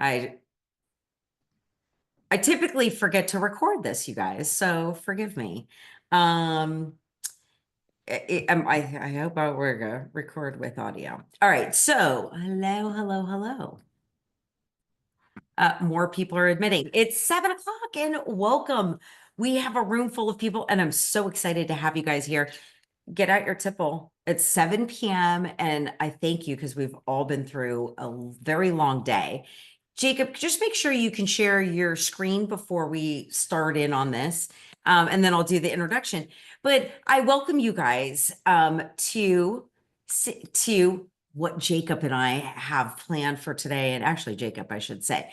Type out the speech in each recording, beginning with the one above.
I typically forget to record this, you guys, so forgive me. I hope we're gonna record with audio. All right, so hello. More people are admitting it's 7 o'clock and welcome. We have a room full of people, and I'm so excited to have you guys here. Get out your tipple. It's 7 p.m. and I thank you because we've all been through a very long day. Jacob, just make sure you can share your screen before we start in on this, and then I'll do the introduction. But I welcome you guys to what Jacob and I have planned for today. And actually, Jacob, I should say,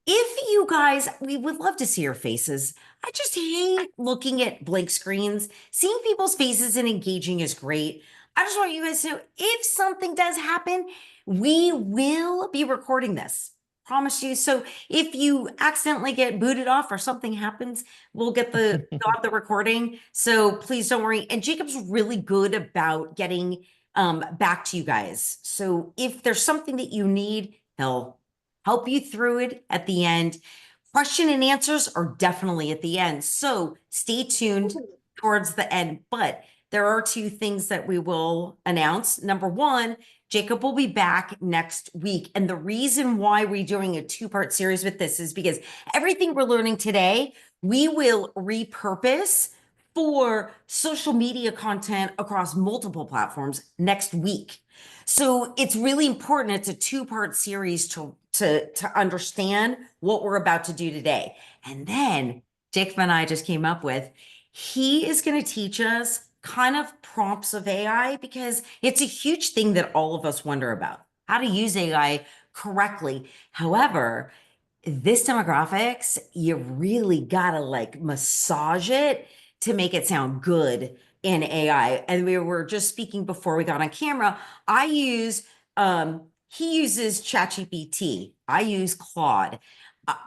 if you guys, we would love to see your faces. I just hate looking at blank screens. Seeing people's faces and engaging is great. I just want you guys to know if something does happen, we will be recording this. Promise you. So if you accidentally get booted off or something happens, we'll get got the recording. So please don't worry. And Jacob's really good about getting back to you guys. So if there's something that you need, he'll help you through it at the end. Question and answers are definitely at the end. So stay tuned towards the end. But there are two things that we will announce. Number one, Jacob will be back next week. And the reason why we're doing a two-part series with this is because everything we're learning today, we will repurpose for social media content across multiple platforms next week. So it's really important. It's a two-part series to understand what we're about to do today. And then Jacob and I just came up with, he is going to teach us kind of prompts of AI because it's a huge thing that all of us wonder about, how to use AI correctly. However, this demographics, you really gotta like massage it to make it sound good in AI. And we were just speaking before we got on camera. I use he uses ChatGPT. I use Claude.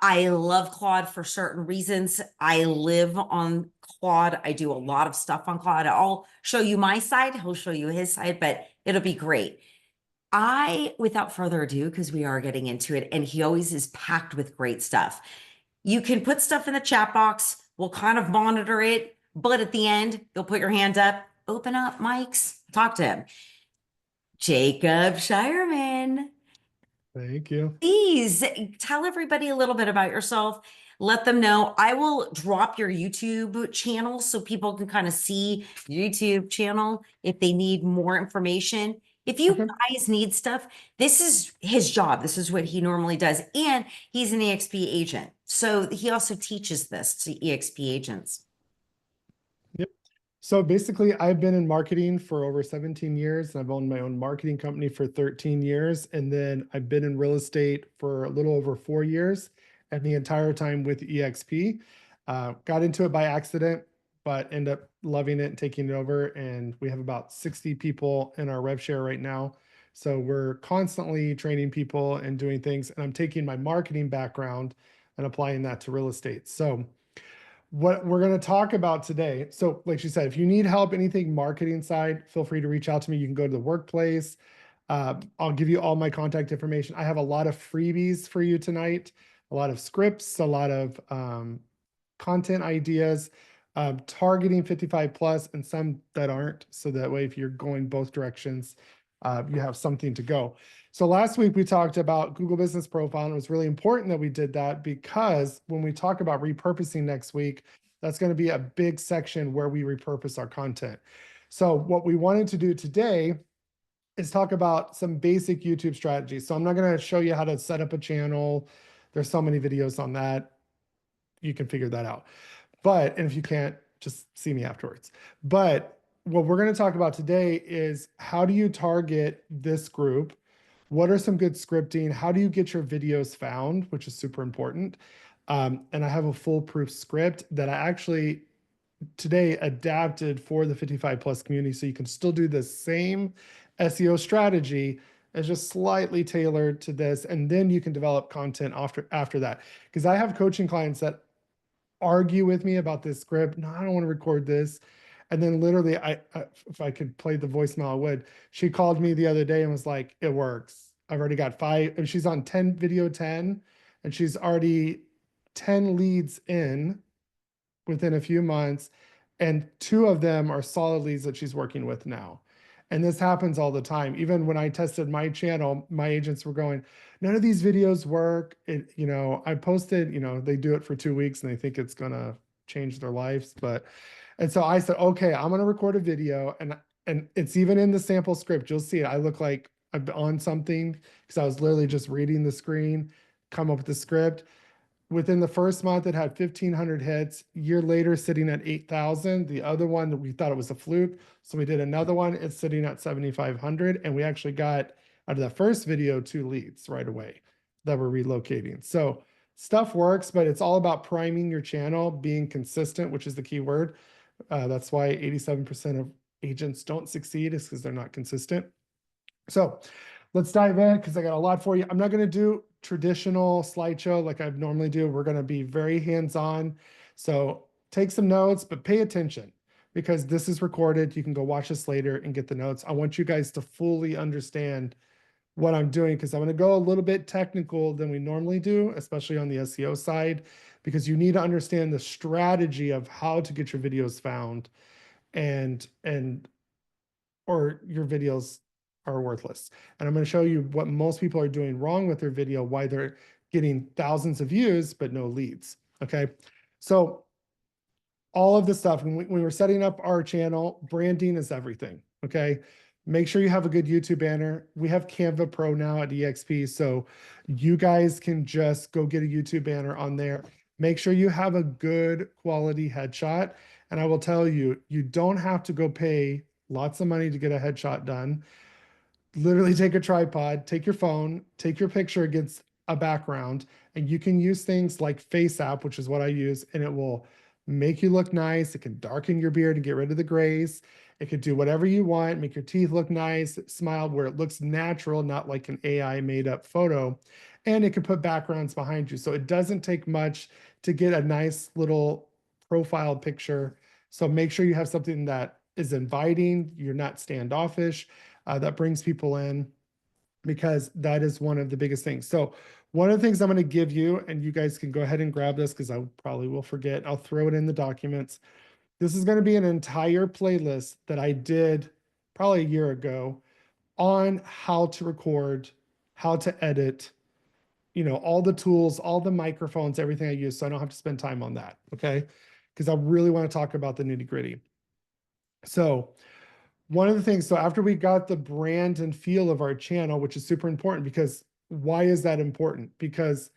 I love Claude for certain reasons. I live on Claude. I do a lot of stuff on Claude. I'll show you my side. He'll show you his side, but it'll be great. Without further ado, because we are getting into it, and he always is packed with great stuff. You can put stuff in the chat box. We'll kind of monitor it, but at the end, you'll put your hand up, open up mics, talk to him. Jacob Shireman. Thank you. Please tell everybody a little bit about yourself. Let them know. I will drop your YouTube channel so people can kind of see your YouTube channel if they need more information. If you guys need stuff, this is his job. This is what he normally does. And he's an EXP agent. So he also teaches this to EXP agents. Yep. So basically, I've been in marketing for over 17 years, and I've owned my own marketing company for 13 years. And then I've been in real estate for a little over 4 years, and the entire time with EXP. Got into it by accident, but end up loving it and taking it over. And we have about 60 people in our rev share right now. So we're constantly training people and doing things. And I'm taking my marketing background and applying that to real estate. So what we're going to talk about today. So like she said, if you need help, anything marketing side, feel free to reach out to me. You can go to the workplace. I'll give you all my contact information. I have a lot of freebies for you tonight, a lot of scripts, a lot of content ideas, targeting 55 plus and some that aren't. So that way, if you're going both directions, you have something to go. So last week we talked about Google Business Profile, and it was really important that we did that because when we talk about repurposing next week, that's going to be a big section where we repurpose our content. So what we wanted to do today is talk about some basic YouTube strategies. So I'm not going to show you how to set up a channel. There's so many videos on that. You can figure that out. But, and if you can't, just see me afterwards. But what we're going to talk about today is how do you target this group? What are some good scripting? How do you get your videos found, which is super important. And I have a foolproof script that I actually today adapted for the 55 plus community. So you can still do the same SEO strategy as just slightly tailored to this. And then you can develop content after that. Because I have coaching clients that argue with me about this script. No, I don't want to record this. And then literally, if I could play the voicemail, I would. She called me the other day and was like, it works. I've already got 5, and she's on 10, video 10, and she's already 10 leads in within a few months, and 2 of them are solid leads that she's working with now. And this happens all the time. Even when I tested my channel, my agents were going, none of these videos work. I posted, they do it for 2 weeks and they think it's gonna change their lives. And so I said, okay, I'm gonna record a video, and it's even in the sample script. You'll see it. I look like I'm on something because I was literally just reading the screen, come up with the script. Within the first month, it had 1,500 hits. Year later, sitting at 8,000. The other one, we thought it was a fluke, so we did another one. It's sitting at 7,500, and we actually got out of the first video 2 leads right away that were relocating. So stuff works, but it's all about priming your channel, being consistent, which is the key word. That's why 87% of agents don't succeed, is because they're not consistent. So let's dive in, because I got a lot for you. I'm not going to do traditional slideshow like I normally do. We're going to be very hands-on. So take some notes, but pay attention, because this is recorded. You can go watch this later and get the notes. I want you guys to fully understand what I'm doing, because I'm going to go a little bit technical than we normally do, especially on the SEO side, because you need to understand the strategy of how to get your videos found, and or your videos are worthless. And I'm going to show you what most people are doing wrong with their video, why they're getting thousands of views, but no leads. Okay. So all of this stuff, when we were setting up our channel, branding is everything. Okay. Make sure you have a good YouTube banner. We have Canva Pro now at EXP. So you guys can just go get a YouTube banner on there. Make sure you have a good quality headshot. And I will tell you, you don't have to go pay lots of money to get a headshot done. Literally take a tripod, take your phone, take your picture against a background, and you can use things like Face App, which is what I use, and it will make you look nice. It can darken your beard and get rid of the grays. It could do whatever you want, make your teeth look nice, smile where it looks natural, not like an AI made up photo. And it can put backgrounds behind you. So it doesn't take much to get a nice little profile picture. So make sure you have something that is inviting, you're not standoffish, that brings people in, because that is one of the biggest things. So one of the things I'm going to give you, and you guys can go ahead and grab this because I probably will forget. I'll throw it in the documents. This is going to be an entire playlist that I did probably a year ago on how to record, how to edit, all the tools, all the microphones, everything I use. So I don't have to spend time on that. Okay. Because I really want to talk about the nitty gritty. So one of the things, so after we got the brand and feel of our channel, which is super important, because why is that important? Because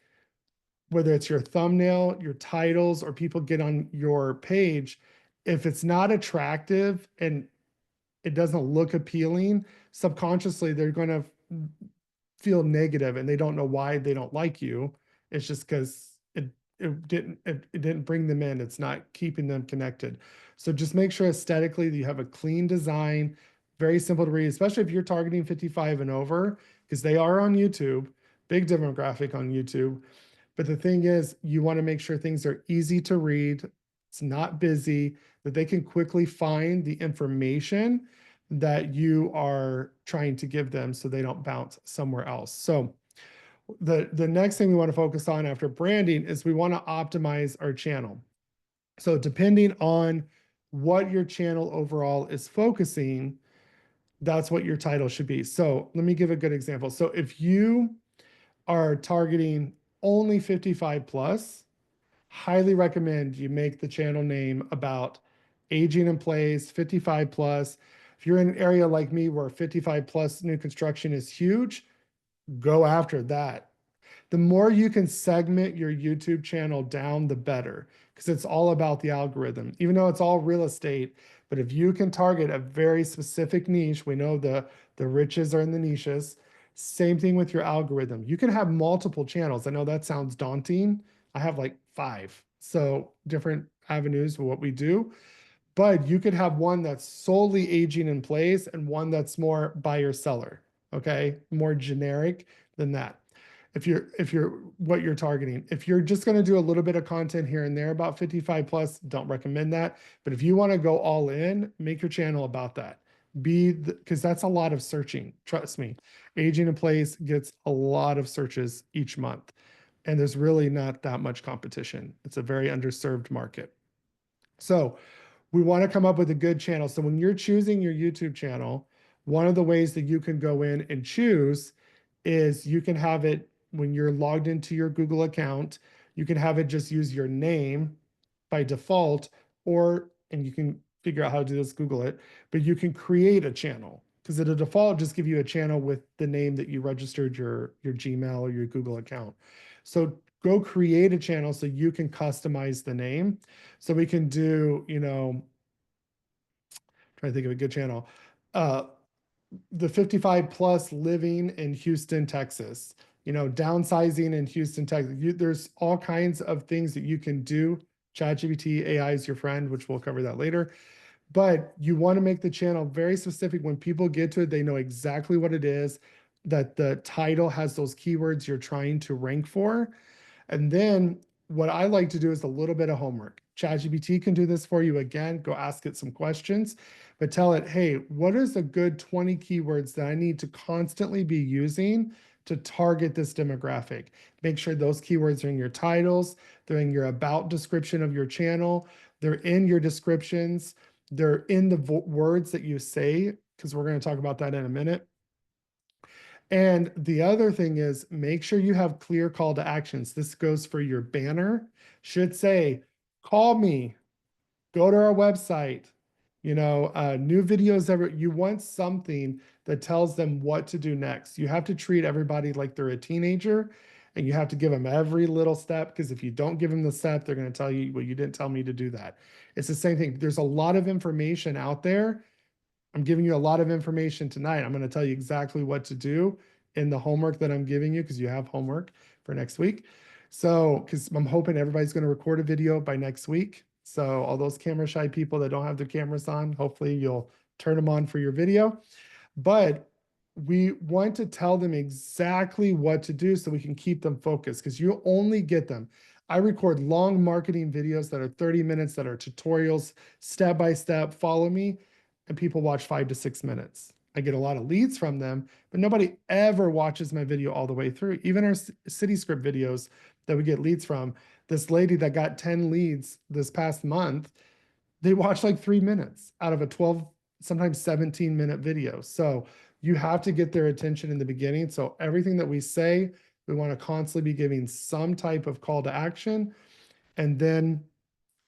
whether it's your thumbnail, your titles, or people get on your page, if it's not attractive and it doesn't look appealing, subconsciously they're going to feel negative, and they don't know why they don't like you. It's just because it didn't bring them in. It's not keeping them connected. So just make sure aesthetically that you have a clean design, very simple to read, especially if you're targeting 55 and over, because they are on YouTube, big demographic on YouTube. But the thing is, you want to make sure things are easy to read, it's not busy, that they can quickly find the information that you are trying to give them, so they don't bounce somewhere else. So the next thing we want to focus on after branding is we want to optimize our channel. So depending on what your channel overall is focusing, that's what your title should be. So let me give a good example. So if you are targeting only 55 plus, highly recommend you make the channel name about aging in place, 55 plus. If you're in an area like me where 55 plus new construction is huge, go after that. The more you can segment your YouTube channel down, the better, because it's all about the algorithm, even though it's all real estate. But if you can target a very specific niche, we know the riches are in the niches. Same thing with your algorithm. You can have multiple channels. I know that sounds daunting. I have like 5. So different avenues of what we do. But you could have one that's solely aging in place and one that's more buyer seller. Okay. More generic than that. If you're what you're targeting, if you're just going to do a little bit of content here and there about 55 plus, don't recommend that. But if you want to go all in, make your channel about that. Because that's a lot of searching. Trust me, aging in place gets a lot of searches each month, and there's really not that much competition. It's a very underserved market. So we want to come up with a good channel. So when you're choosing your YouTube channel, one of the ways that you can go in and choose is you can have it when you're logged into your Google account, you can have it just use your name by default, or, and you can figure out how to do this, Google it, but you can create a channel because at a default, just give you a channel with the name that you registered your Gmail or your Google account. So go create a channel so you can customize the name. So we can do, trying to think of a good channel. Uh, the 55 plus living in Houston, Texas, downsizing in Houston, Texas. There's all kinds of things that you can do. ChatGPT AI is your friend, which we'll cover that later. But you want to make the channel very specific. When people get to it, they know exactly what it is, that the title has those keywords you're trying to rank for. And then what I like to do is a little bit of homework. ChatGPT can do this for you again. Go ask it some questions, but tell it, hey, what is a good 20 keywords that I need to constantly be using to target this demographic? Make sure those keywords are in your titles, they're in your about description of your channel, they're in your descriptions, they're in the words that you say, because we're going to talk about that in a minute. And the other thing is make sure you have clear call to actions. This goes for your banner. Should say, call me, go to our website, new videos ever. You want something that tells them what to do next. You have to treat everybody like they're a teenager and you have to give them every little step, because if you don't give them the step, they're going to tell you, well, you didn't tell me to do that. It's the same thing. There's a lot of information out there. I'm giving you a lot of information tonight. I'm going to tell you exactly what to do in the homework that I'm giving you, because you have homework for next week. So, because I'm hoping everybody's going to record a video by next week. So all those camera shy people that don't have their cameras on, hopefully you'll turn them on for your video. But we want to tell them exactly what to do so we can keep them focused, because you only get them. I record long marketing videos that are 30 minutes, that are tutorials, step by step, follow me, and people watch 5 to 6 minutes. I get a lot of leads from them, but nobody ever watches my video all the way through. Even our city script videos that we get leads from, this lady that got 10 leads this past month, they watched like 3 minutes out of a 12, sometimes 17-minute video. So you have to get their attention in the beginning. So everything that we say, we want to constantly be giving some type of call to action. And then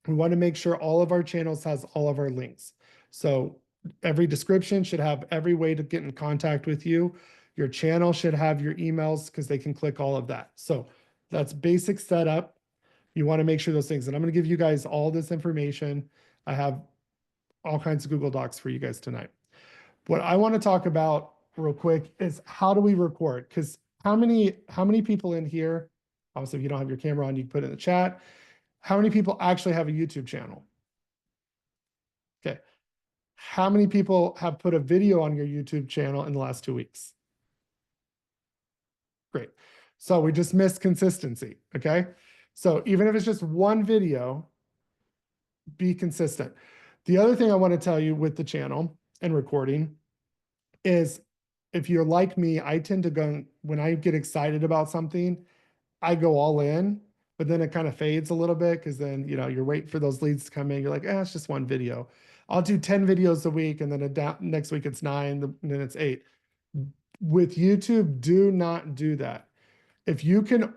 we want to make sure all of our channels has all of our links. So every description should have every way to get in contact with you. Your channel should have your emails because they can click all of that. So that's basic setup. You want to make sure those things. And I'm going to give you guys all this information. I have all kinds of Google Docs for you guys tonight. What I want to talk about real quick is how do we record? Because how many people in here, obviously if you don't have your camera on, you can put it in the chat. How many people actually have a YouTube channel? Okay. How many people have put a video on your YouTube channel in the last 2 weeks? Great. So we just missed consistency. Okay. So even if it's just one video, be consistent. The other thing I want to tell you with the channel and recording is, if you're like me, I tend to go, when I get excited about something, I go all in, but then it kind of fades a little bit because then, you're waiting for those leads to come in. You're like, it's just one video. I'll do 10 videos a week, and then next week it's 9, and then it's 8. With YouTube, do not do that. If you can,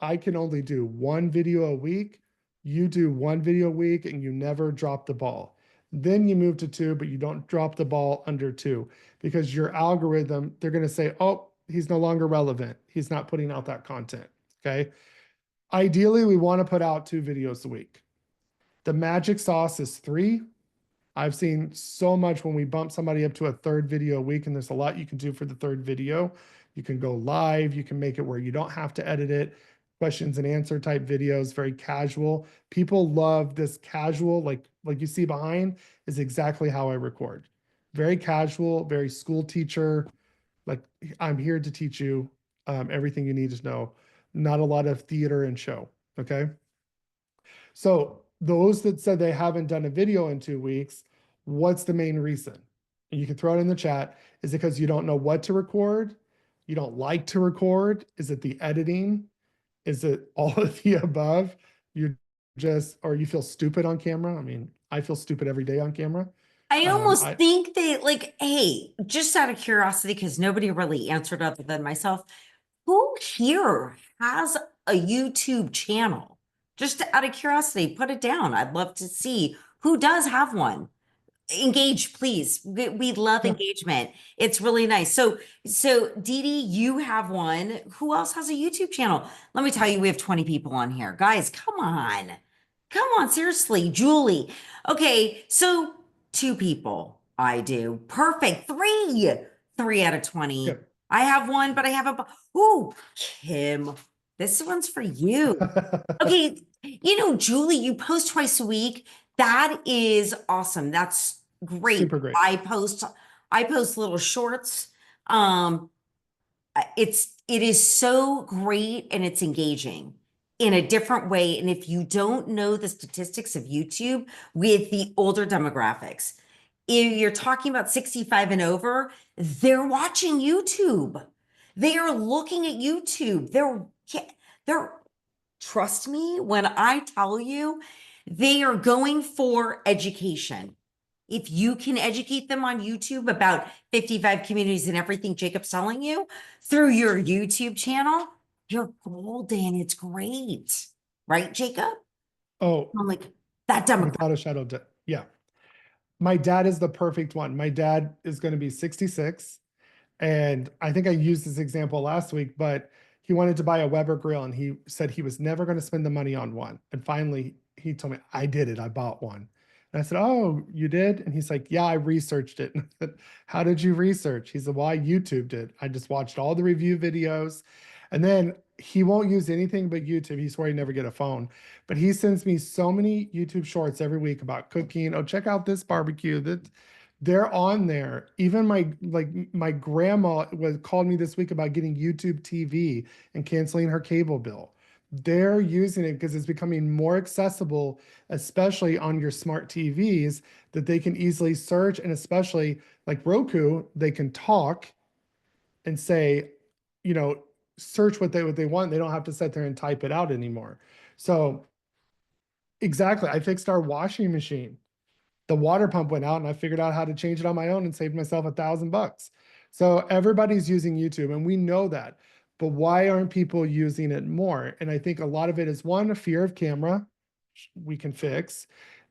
I can only do one video a week. You do one video a week and you never drop the ball. Then you move to 2, but you don't drop the ball under 2, because your algorithm, they're going to say, oh, he's no longer relevant. He's not putting out that content. Okay. Ideally, we want to put out 2 videos a week. The magic sauce is 3. I've seen so much when we bump somebody up to a 3rd video a week, and there's a lot you can do for the 3rd video. You can go live, you can make it where you don't have to edit it. Questions and answer type videos, very casual. People love this casual, like you see behind is exactly how I record. Very casual, very school teacher. Like, I'm here to teach you everything you need to know. Not a lot of theater and show. Okay. So those that said they haven't done a video in 2 weeks, what's the main reason? and you can throw it in the chat, is it because you don't know what to record? You don't like to record? Is it the editing? Is it all of the above? You just, or you feel stupid on camera? I mean, I feel stupid every day on camera. I almost I think they like, hey, just out of curiosity, because nobody really answered other than myself, who here has a YouTube channel? Just out of curiosity, put it down. I'd love to see who does have one. Engage, please. We love yeah. engagement. It's really nice. So Dee Dee, you have one. Who else has a YouTube channel? Let me tell you, we have 20 people on here. Guys, come on. Come on, seriously. Julie. Okay, so two people. I do. Perfect. Three. 3 out of 20. Yep. I have one, but I have a. Ooh, Kim. This one's for you. Okay, Julie, you post twice a week. That is awesome. That's great. Super great. I post little shorts. Um, it is so great and it's engaging in a different way. And if you don't know the statistics of YouTube with the older demographics, if you're talking about 65 and over, they're watching YouTube. They are looking at YouTube. They're trust me when I tell you they are going for education. If you can educate them on YouTube about 55 communities and everything Jacob's telling you through your YouTube channel, you're golden. It's great. Right, Jacob? Oh, I'm like, that demographic. without a shadow of doubt. Yeah. My dad is the perfect one. My dad is going to be 66. And I think I used this example last week, but he wanted to buy a Weber grill and he said he was never going to spend the money on one. And finally, he told me, I did it. I bought one. And I said, oh, you did? And he's like, yeah, I researched it. And I said, how did you research? He said, well, I YouTubed it. I just watched all the review videos. And then he won't use anything but YouTube. He swore he'd never get a phone. But he sends me so many YouTube shorts every week about cooking. Oh, check out this barbecue. That they're on there. Even my grandma was called me this week about getting YouTube TV and canceling her cable bill. They're using it because it's becoming more accessible, especially on your smart TVs, that they can easily search, and especially like Roku, they can talk and say, you know, search what they want. They don't have to sit there and type it out anymore. So exactly, I fixed our washing machine. The water pump went out and I figured out how to change it on my own and saved myself $1,000. So everybody's using YouTube and we know that, but why aren't people using it more? And I think a lot of it is one, a fear of camera, we can fix,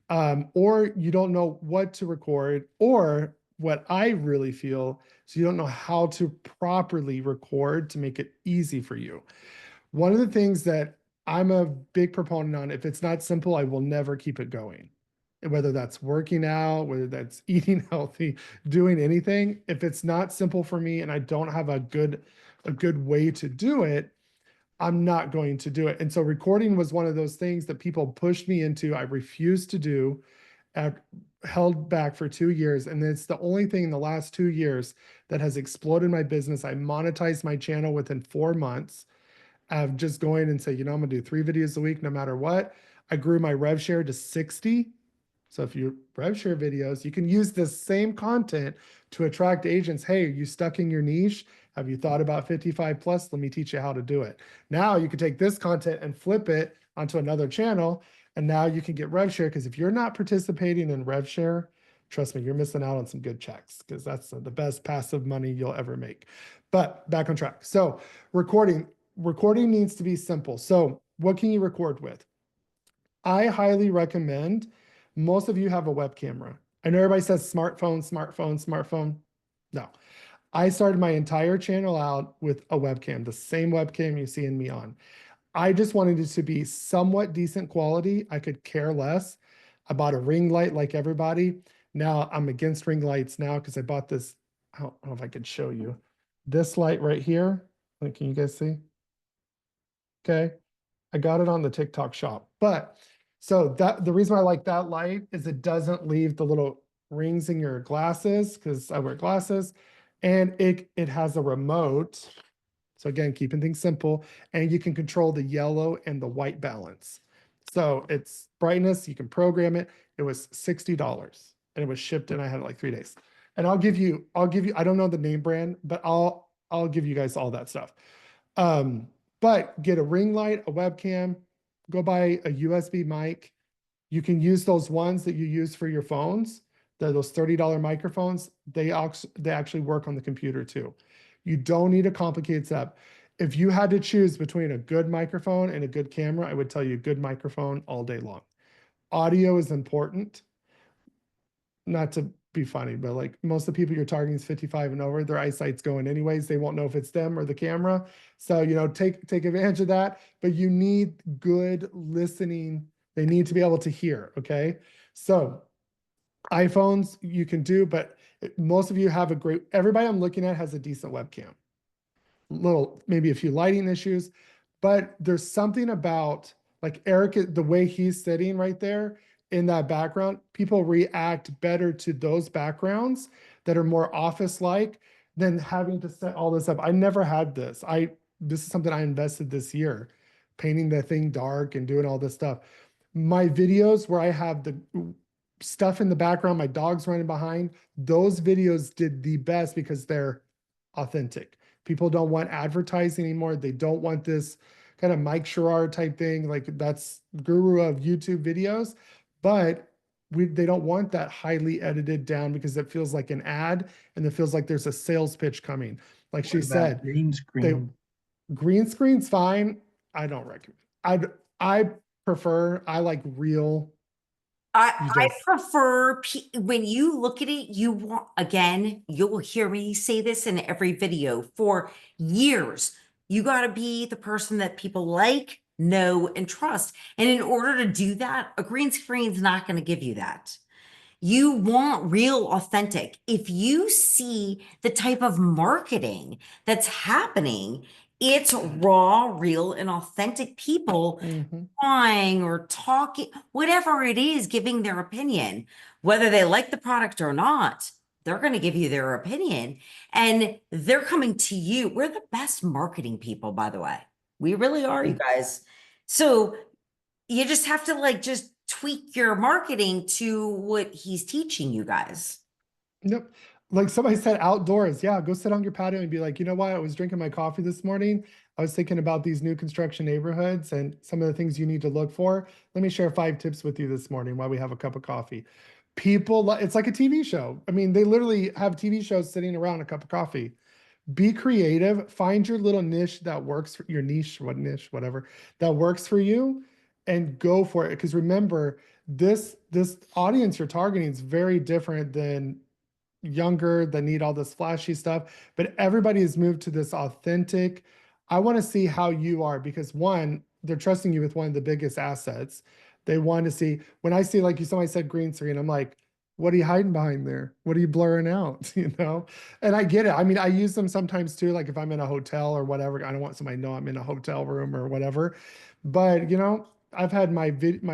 or you don't know what to record, or what I really feel is you don't know how to properly record to make it easy for you. One of the things that I'm a big proponent on, if it's not simple, I will never keep it going. Whether that's working out, whether that's eating healthy, doing anything, if it's not simple for me and I don't have a good way to do it, I'm not going to do it. And so recording was one of those things that people pushed me into. I refused to do, held back for 2 years. And it's the only thing in the last 2 years that has exploded my business. I monetized my channel within 4 months of just going and say, I'm gonna do 3 videos a week no matter what. I grew my rev share to 60. So if you rev share videos, you can use this same content to attract agents. Hey, are you stuck in your niche? Have you thought about 55 plus? Let me teach you how to do it. Now you can take this content and flip it onto another channel. And now you can get rev share, because if you're not participating in rev share, trust me, you're missing out on some good checks, because that's the best passive money you'll ever make. But back on track. So recording needs to be simple. So what can you record with? I highly recommend, most of you have a web camera. I know everybody says smartphone, smartphone, smartphone. No, I started my entire channel out with a webcam, the same webcam you see me on. I just wanted it to be somewhat decent quality. I could care less. I bought a ring light like everybody. Now I'm against ring lights now because I bought this. I don't know if I could show you this light right here. Like, can you guys see? Okay. I got it on the TikTok shop. But so that the reason I like that light is it doesn't leave the little rings in your glasses, because I wear glasses, and it has a remote. So again, keeping things simple, and you can control the yellow and the white balance. So it's brightness, you can program it. It was $60 and it was shipped and I had it like 3 days. and I'll give you, I don't know the name brand, but I'll give you guys all that stuff. Um, but get a ring light, a webcam, go buy a USB mic. You can use those ones that you use for your phones. Those $30 microphones, they actually work on the computer too. You don't need a complicated setup. If you had to choose between a good microphone and a good camera, I would tell you good microphone all day long. Audio is important, not to be funny, but like most of the people you're targeting is 55 and over, their eyesight's going anyways. They won't know if it's them or the camera. So, take advantage of that, but you need good listening. They need to be able to hear. Okay. So iPhones you can do, but most of you have everybody I'm looking at has a decent webcam. Maybe a few lighting issues, but there's something about like Eric, the way he's sitting right there in that background, people react better to those backgrounds that are more office-like than having to set all this up. I never had this. This is something I invested this year, painting the thing dark and doing all this stuff. My videos where I have the stuff in the background, my dog's running behind, those videos did the best because they're authentic. People don't want advertising anymore. They don't want this kind of Mike Sherrard type thing. Like that's guru of YouTube videos, but they don't want that highly edited down because it feels like an ad and it feels like there's a sales pitch coming. Like she said, green screen. green screen's fine. I don't recommend. I like real. I prefer when you look at it, you want, again, you'll hear me say this in every video for years. You got to be the person that people like, know, and trust. And in order to do that, a green screen's not going to give you that. You want real, authentic. If you see the type of marketing that's happening, it's raw, real, and authentic people buying or talking, whatever it is, giving their opinion. Whether they like the product or not, they're going to give you their opinion. And they're coming to you. We're the best marketing people, by the way. We really are, you guys. So you just have to like just tweak your marketing to what he's teaching you guys. Yep. Like somebody said outdoors. Yeah, go sit on your patio and be like, you know what? I was drinking my coffee this morning. I was thinking about these new construction neighborhoods and some of the things you need to look for. Let me share 5 tips with you this morning while we have a cup of coffee. It's like a TV show. I mean, they literally have TV shows sitting around a cup of coffee. Be creative, find your little niche that works for your niche, whatever, that works for you and go for it. Because remember, this audience you're targeting is very different than younger that need all this flashy stuff, but everybody has moved to this authentic. I want to see how you are because one, they're trusting you with one of the biggest assets. They want to see when I see like somebody said green screen, I'm like, what are you hiding behind there? What are you blurring out? And I get it. I mean, I use them sometimes too, like if I'm in a hotel or whatever. I don't want somebody to know I'm in a hotel room or whatever. But I've had my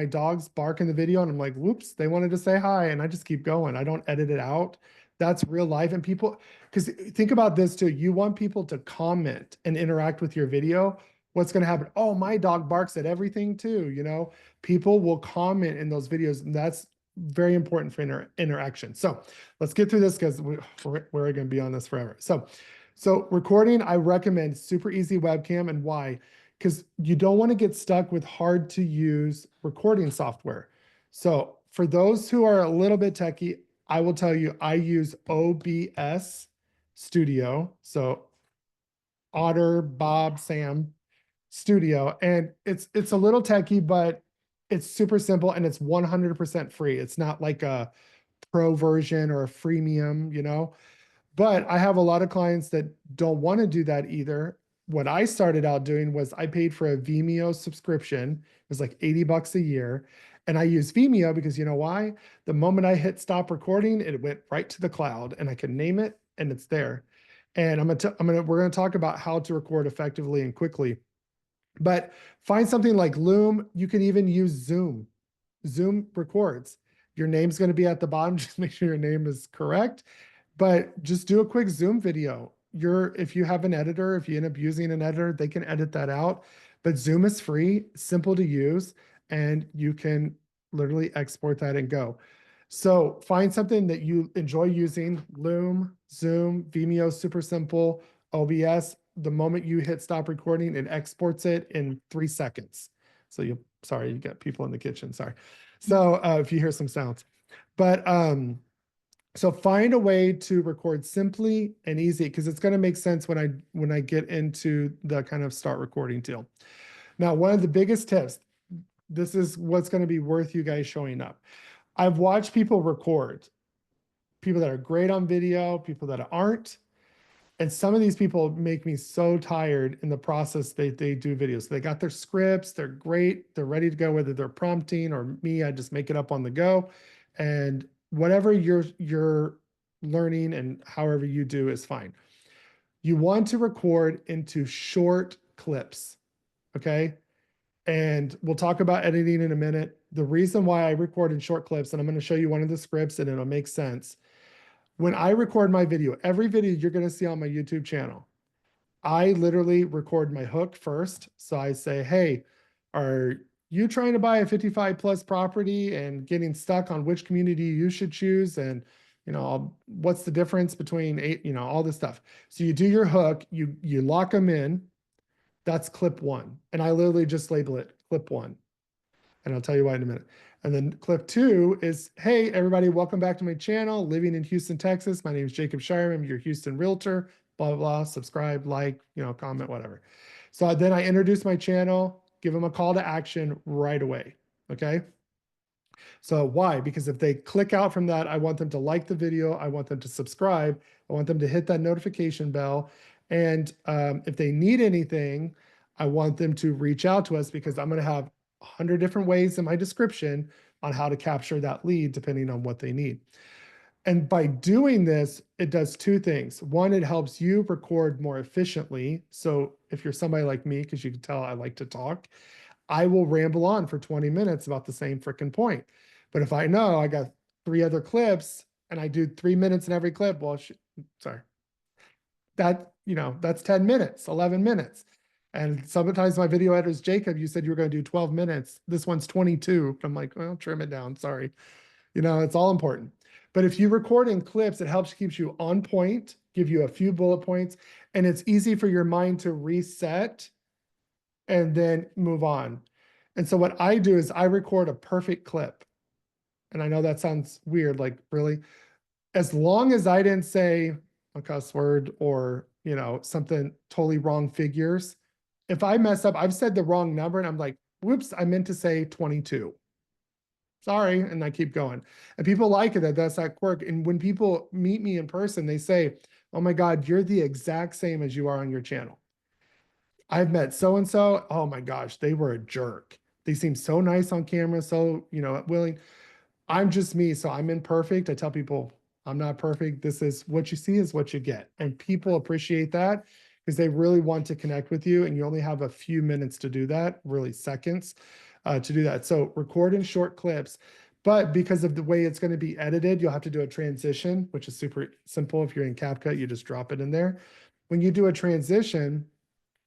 dogs bark in the video and I'm like, whoops, they wanted to say hi. And I just keep going. I don't edit it out. That's real life. And people, because think about this too, you want people to comment and interact with your video. What's going to happen? Oh, my dog barks at everything too. People will comment in those videos, and that's very important for interaction. So let's get through this because we're going to be on this forever. So recording, I recommend super easy webcam. And why? Because you don't want to get stuck with hard to use recording software. So for those who are a little bit techie, I will tell you, I use OBS Studio. So Otter, Bob, Sam Studio. And it's a little techy, but it's super simple and it's 100% free. It's not like a pro version or a freemium. But I have a lot of clients that don't want to do that either. What I started out doing was I paid for a Vimeo subscription. It was like $80 a year. And I use Vimeo because you know why? The moment I hit stop recording, it went right to the cloud and I can name it and it's there. And we're going to talk about how to record effectively and quickly. But find something like Loom. You can even use Zoom. Zoom records. Your name's going to be at the bottom. Just make sure your name is correct. But just do a quick Zoom video. If you have an editor, if you end up using an editor, they can edit that out. But Zoom is free, simple to use, and you can literally export that and go. So find something that you enjoy using, Loom, Zoom, Vimeo, super simple, OBS. The moment you hit stop recording, it exports it in 3 seconds. So sorry, you got people in the kitchen, sorry. So if you hear some sounds, but so find a way to record simply and easy, because it's going to make sense when I get into the kind of start recording deal. Now, one of the biggest tips, this is what's going to be worth you guys showing up. I've watched people record, people that are great on video, people that aren't. And some of these people make me so tired in the process they do videos. They got their scripts, they're great, they're ready to go, whether they're prompting or me, I just make it up on the go. And whatever you're learning and however you do is fine. You want to record into short clips, okay? And we'll talk about editing in a minute. The reason why I record in short clips, and I'm going to show you one of the scripts and it'll make sense. When I record my video, every video you're going to see on my YouTube channel, I literally record my hook first. So I say, hey, are you trying to buy a 55 plus property and getting stuck on which community you should choose? And, what's the difference between all this stuff. So you do your hook, you lock them in. That's clip one. And I literally just label it clip one. And I'll tell you why in a minute. And then clip two is, hey, everybody, welcome back to my channel, living in Houston, Texas. My name is Jacob Shireman, I'm your Houston realtor, blah, blah, blah, subscribe, like, comment, whatever. So then I introduce my channel, give them a call to action right away, okay? So why? Because if they click out from that, I want them to like the video, I want them to subscribe, I want them to hit that notification bell. And if they need anything, I want them to reach out to us, because I'm going to have 100 different ways in my description on how to capture that lead depending on what they need. And by doing this, it does two things. One, it helps you record more efficiently. So if you're somebody like me, because you can tell I like to talk, I will ramble on for 20 minutes about the same freaking point. But if I know I got 3 other clips and I do 3 minutes in every clip, well, sorry, that's 10 minutes, 11 minutes. And sometimes my video editors, Jacob, you said you were going to do 12 minutes. This one's 22. I'm like, well, trim it down. Sorry. It's all important. But if you record in clips, it helps keeps you on point, give you a few bullet points, and it's easy for your mind to reset and then move on. And so what I do is I record a perfect clip. And I know that sounds weird, like really, as long as I didn't say a cuss word or, something totally wrong figures. If I mess up, I've said the wrong number and I'm like, whoops, I meant to say 22. Sorry. And I keep going. And people like it, that's that quirk. And when people meet me in person, they say, oh my God, you're the exact same as you are on your channel. I've met so-and-so. Oh my gosh, they were a jerk. They seem so nice on camera, so, willing. I'm just me, so I'm imperfect. I tell people I'm not perfect. This is what you see is what you get. And people appreciate that because they really want to connect with you. And you only have a few minutes to do that, really seconds to do that. So record in short clips. But because of the way it's going to be edited, you'll have to do a transition, which is super simple. If you're in CapCut, you just drop it in there. When you do a transition,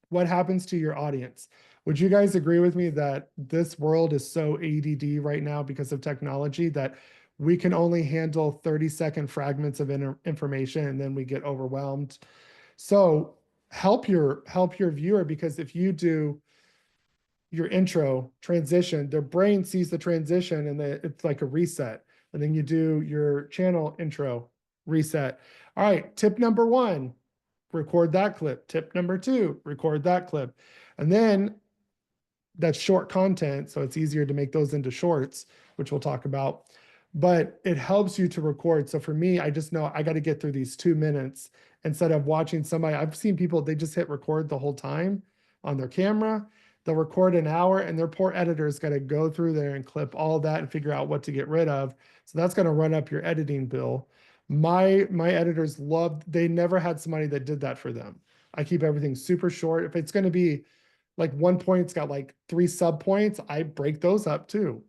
what happens to your audience? Would you guys agree with me that this world is so ADD right now because of technology that we can only handle 30-second fragments of information and then we get overwhelmed? So help your viewer, because if you do your intro transition, their brain sees the transition and it's like a reset. And then you do your channel intro reset. All right, tip number 1, record that clip. Tip number 2, record that clip. And then that's short content, so it's easier to make those into shorts, which we'll talk about. But it helps you to record. So for me, I just know I got to get through these 2 minutes instead of watching somebody. I've seen people, they just hit record the whole time on their camera. They'll record an hour and their poor editor's got to go through there and clip all that and figure out what to get rid of. So that's going to run up your editing bill. My editors they never had somebody that did that for them. I keep everything super short. If it's going to be like one point's got like 3 sub points, I break those up too.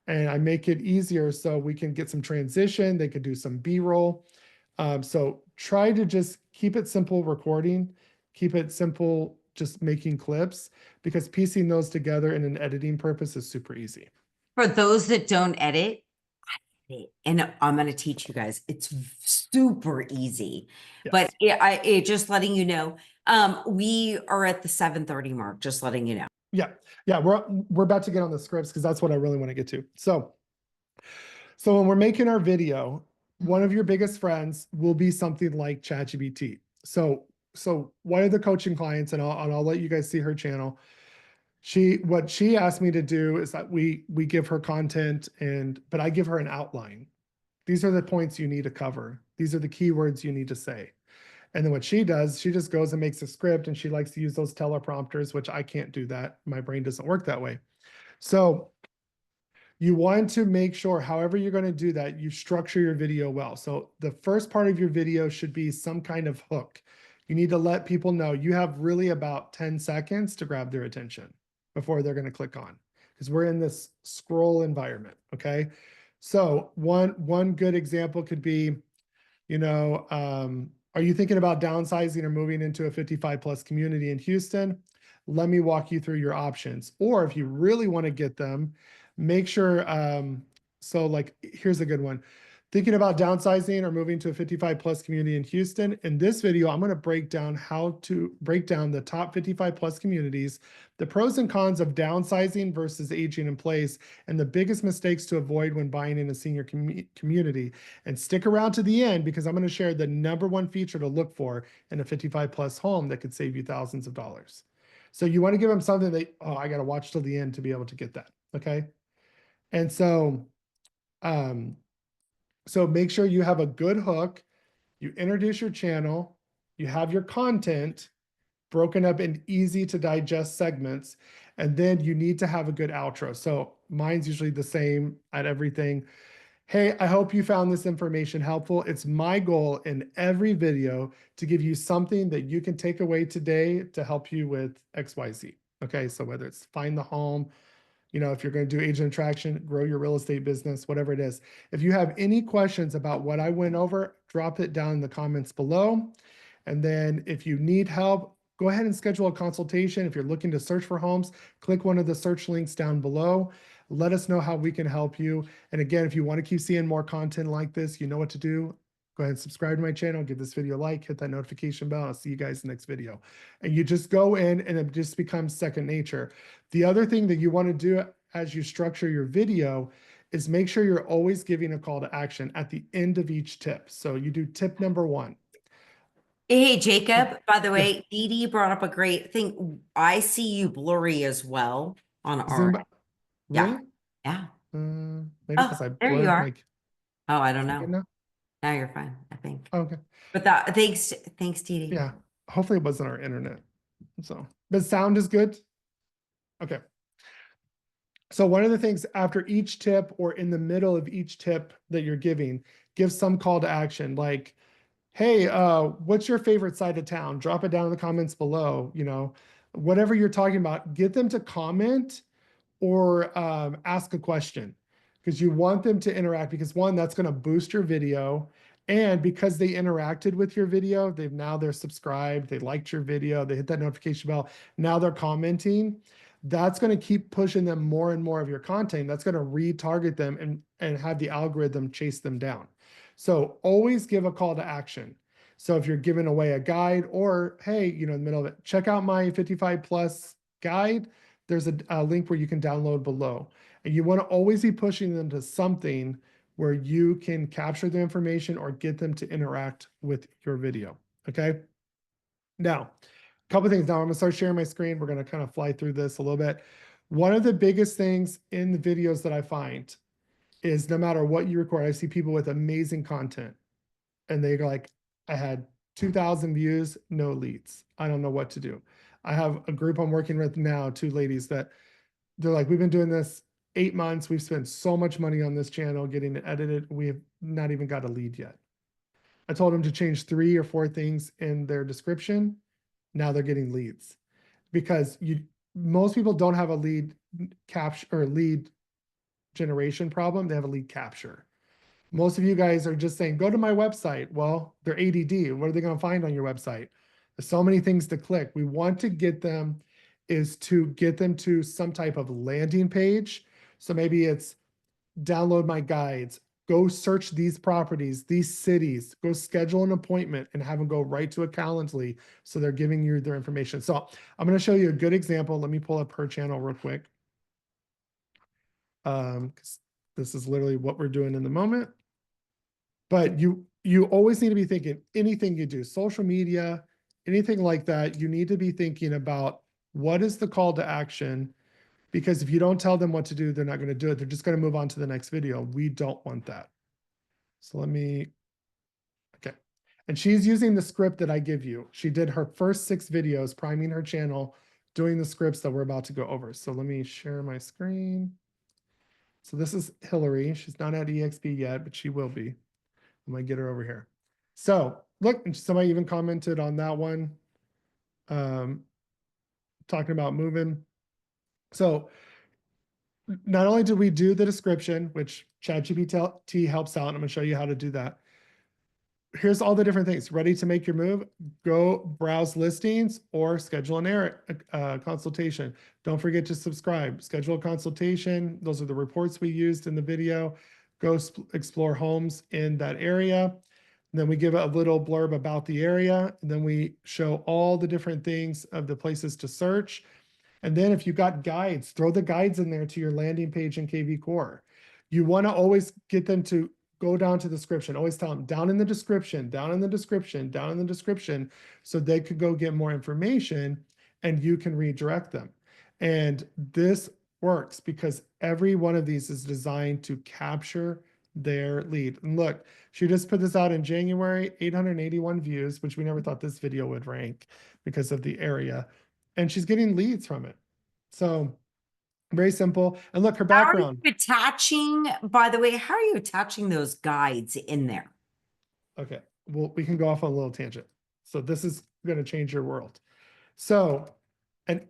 And I make it easier so we can get some transition. They could do some B-roll. So try to just keep it simple recording, keep it simple just making clips, because piecing those together in an editing purpose is super easy. For those that don't edit, And I'm going to teach you guys. It's super easy, but Yes. just letting you know, we are at the 7:30 mark, just letting you know. Yeah. Yeah. We're about to get on the scripts because that's what I really want to get to. So when we're making our video, one of your biggest friends will be something like ChatGPT. So one of the coaching clients, and I'll let you guys see her channel. What she asked me to do is that we give her content, but I give her an outline. These are the points you need to cover. These are the keywords you need to say. And then what she does, she just goes and makes a script, and she likes to use those teleprompters, which I can't do that. My brain doesn't work that way. So you want to make sure, however you're going to do that, you structure your video well. So the first part of your video should be some kind of hook. You need to let people know you have really about 10 seconds to grab their attention before they're going to click on, because we're in this scroll environment. Okay. So one good example could be, are you thinking about downsizing or moving into a 55 plus community in Houston? Let me walk you through your options. Or if you really want to get them, make sure, so like, here's a good one. Thinking about downsizing or moving to a 55 plus community in Houston. In this video, I'm going to break down how to break down the top 55 plus communities, the pros and cons of downsizing versus aging in place, and the biggest mistakes to avoid when buying in a senior community. And stick around to the end because I'm going to share the #1 feature to look for in a 55 plus home that could save you thousands of dollars. So you want to give them something that, oh, I got to watch till the end to be able to get that. Okay. And um, so make sure you have a good hook. You introduce your channel, you have your content broken up in easy to digest segments, and then you need to have a good outro. So mine's usually the same at everything. Hey, I hope you found this information helpful. It's my goal in every video to give you something that you can take away today to help you with XYZ. Okay, so whether it's find the home, if you're going to do agent attraction, grow your real estate business, whatever it is. If you have any questions about what I went over, drop it down in the comments below. And then if you need help, go ahead and schedule a consultation. If you're looking to search for homes, click one of the search links down below. Let us know how we can help you. And again, if you want to keep seeing more content like this, you know what to do. Go ahead and subscribe to my channel, give this video a like, hit that notification bell. I'll see you guys in the next video. And you just go in and it just becomes second nature. The other thing that you want to do as you structure your video is make sure you're always giving a call to action at the end of each tip. So you do tip #1. Hey, Jacob, by the Yeah. way, Dee Dee brought up a great thing. I see you blurry as well on Does our, anybody yeah, really? yeah. Maybe Oh, because I there you blurred are. my. Oh, I don't Am I good know. now? Now you're fine, I think. Oh, okay. But thanks, Dee Dee. Yeah. Hopefully it wasn't our internet. So, but sound is good. Okay. So one of the things after each tip or in the middle of each tip that you're giving, give some call to action like, hey, what's your favorite side of town? Drop it down in the comments below. Whatever you're talking about, get them to comment or ask a question, because you want them to interact, because one, that's going to boost your video. And because they interacted with your video, they're subscribed, they liked your video, they hit that notification bell, now they're commenting. That's going to keep pushing them more and more of your content. That's going to retarget them and have the algorithm chase them down. So always give a call to action. So if you're giving away a guide, or hey, in the middle of it, check out my 55 plus guide. There's a link where you can download below. And you want to always be pushing them to something where you can capture the information or get them to interact with your video. Okay. Now, a couple of things. Now I'm going to start sharing my screen. We're going to kind of fly through this a little bit. One of the biggest things in the videos that I find is no matter what you record, I see people with amazing content and they're like, I had 2,000 views, no leads. I don't know what to do. I have a group I'm working with now, two ladies that they're like, we've been doing this 8 months. We've spent so much money on this channel getting it edited. We have not even got a lead yet. I told them to change 3 or 4 things in their description. Now they're getting leads because most people don't have a lead capture or lead generation problem. They have a lead capture. Most of you guys are just saying, go to my website. Well, they're ADD. What are they going to find on your website? There's so many things to click. We want to get them to some type of landing page. So maybe it's download my guides, go search these properties, these cities, go schedule an appointment and have them go right to a Calendly. So they're giving you their information. So I'm going to show you a good example. Let me pull up her channel real quick. 'Cause this is literally what we're doing in the moment. But you always need to be thinking anything you do, social media, anything like that, you need to be thinking about what is the call to action? Because if you don't tell them what to do, they're not going to do it. They're just going to move on to the next video. We don't want that. So let me, okay. And she's using the script that I give you. She did her first 6 videos, priming her channel, doing the scripts that we're about to go over. So let me share my screen. So this is Hillary. She's not at EXP yet, but she will be. I'm gonna get her over here. So look, somebody even commented on that one, talking about moving. So not only did we do the description, which ChatGPT helps out, and I'm gonna show you how to do that. Here's all the different things. Ready to make your move? Go browse listings or schedule an air consultation. Don't forget to subscribe. Schedule a consultation. Those are the reports we used in the video. Go explore homes in that area. And then we give a little blurb about the area. And then we show all the different things of the places to search. And then if you got guides, throw the guides in there to your landing page in KV Core. You want to always get them to go down to the description. Always tell them down in the description, down in the description, down in the description, so they could go get more information and you can redirect them. And this works because every one of these is designed to capture their lead. And look, she just put this out in January, 881 views, which we never thought this video would rank because of the area. And she's getting leads from it. So very simple. And look, her How are you background. attaching, by the way, how are you attaching those guides in there? Okay, well, we can go off on a little tangent. So this is going to change your world. So, and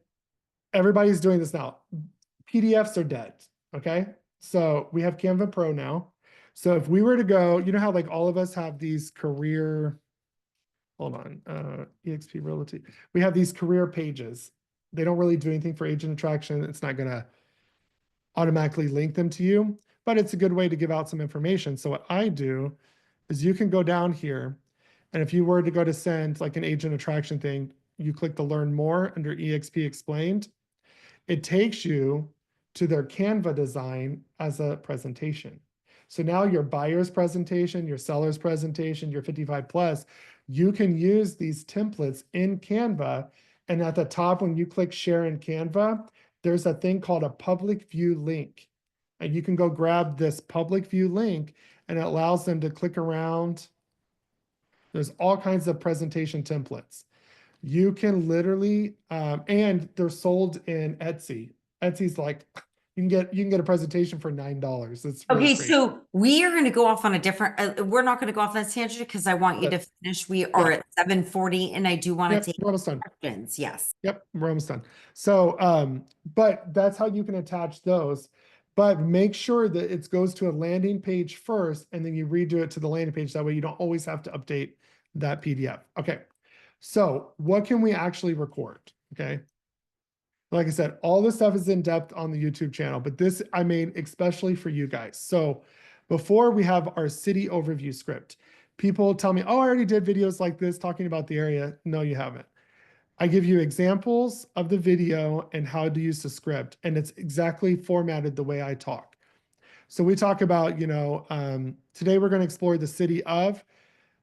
everybody's doing this now. PDFs are dead. Okay. So we have Canva Pro now. So if we were to go, you know how like all of us have these career, hold on, EXP Realty. We have these career pages. They don't really do anything for agent attraction. It's not going to automatically link them to you, but it's a good way to give out some information. So what I do is you can go down here, and if you were to go to send like an agent attraction thing, you click the learn more under EXP explained. It takes you to their Canva design as a presentation. So now your buyer's presentation, your seller's presentation, your 55 plus, you can use these templates in Canva. And at the top, when you click share in Canva, there's a thing called a public view link. And you can go grab this public view link and it allows them to click around. There's all kinds of presentation templates. You can literally, and they're sold in Etsy. Etsy's like, you can get a presentation for $9. It's really Okay, crazy. so we are going to go off on a different, we're not going to go off on that tangent because I want you to finish. We are at 7:40 and I do want to take We're almost done. questions. Yes. Yep, we're almost done. So, but that's how you can attach those. But make sure that it goes to a landing page first, and then you redo it to the landing page. That way you don't always have to update that PDF. Okay. So what can we actually record? Okay. Like I said, all this stuff is in depth on the YouTube channel, but this I made especially for you guys. So before we have our city overview script, people tell me, oh, I already did videos like this talking about the area. No, you haven't. I give you examples of the video and how to use the script, and it's exactly formatted the way I talk. So we talk about, today we're going to explore the city of,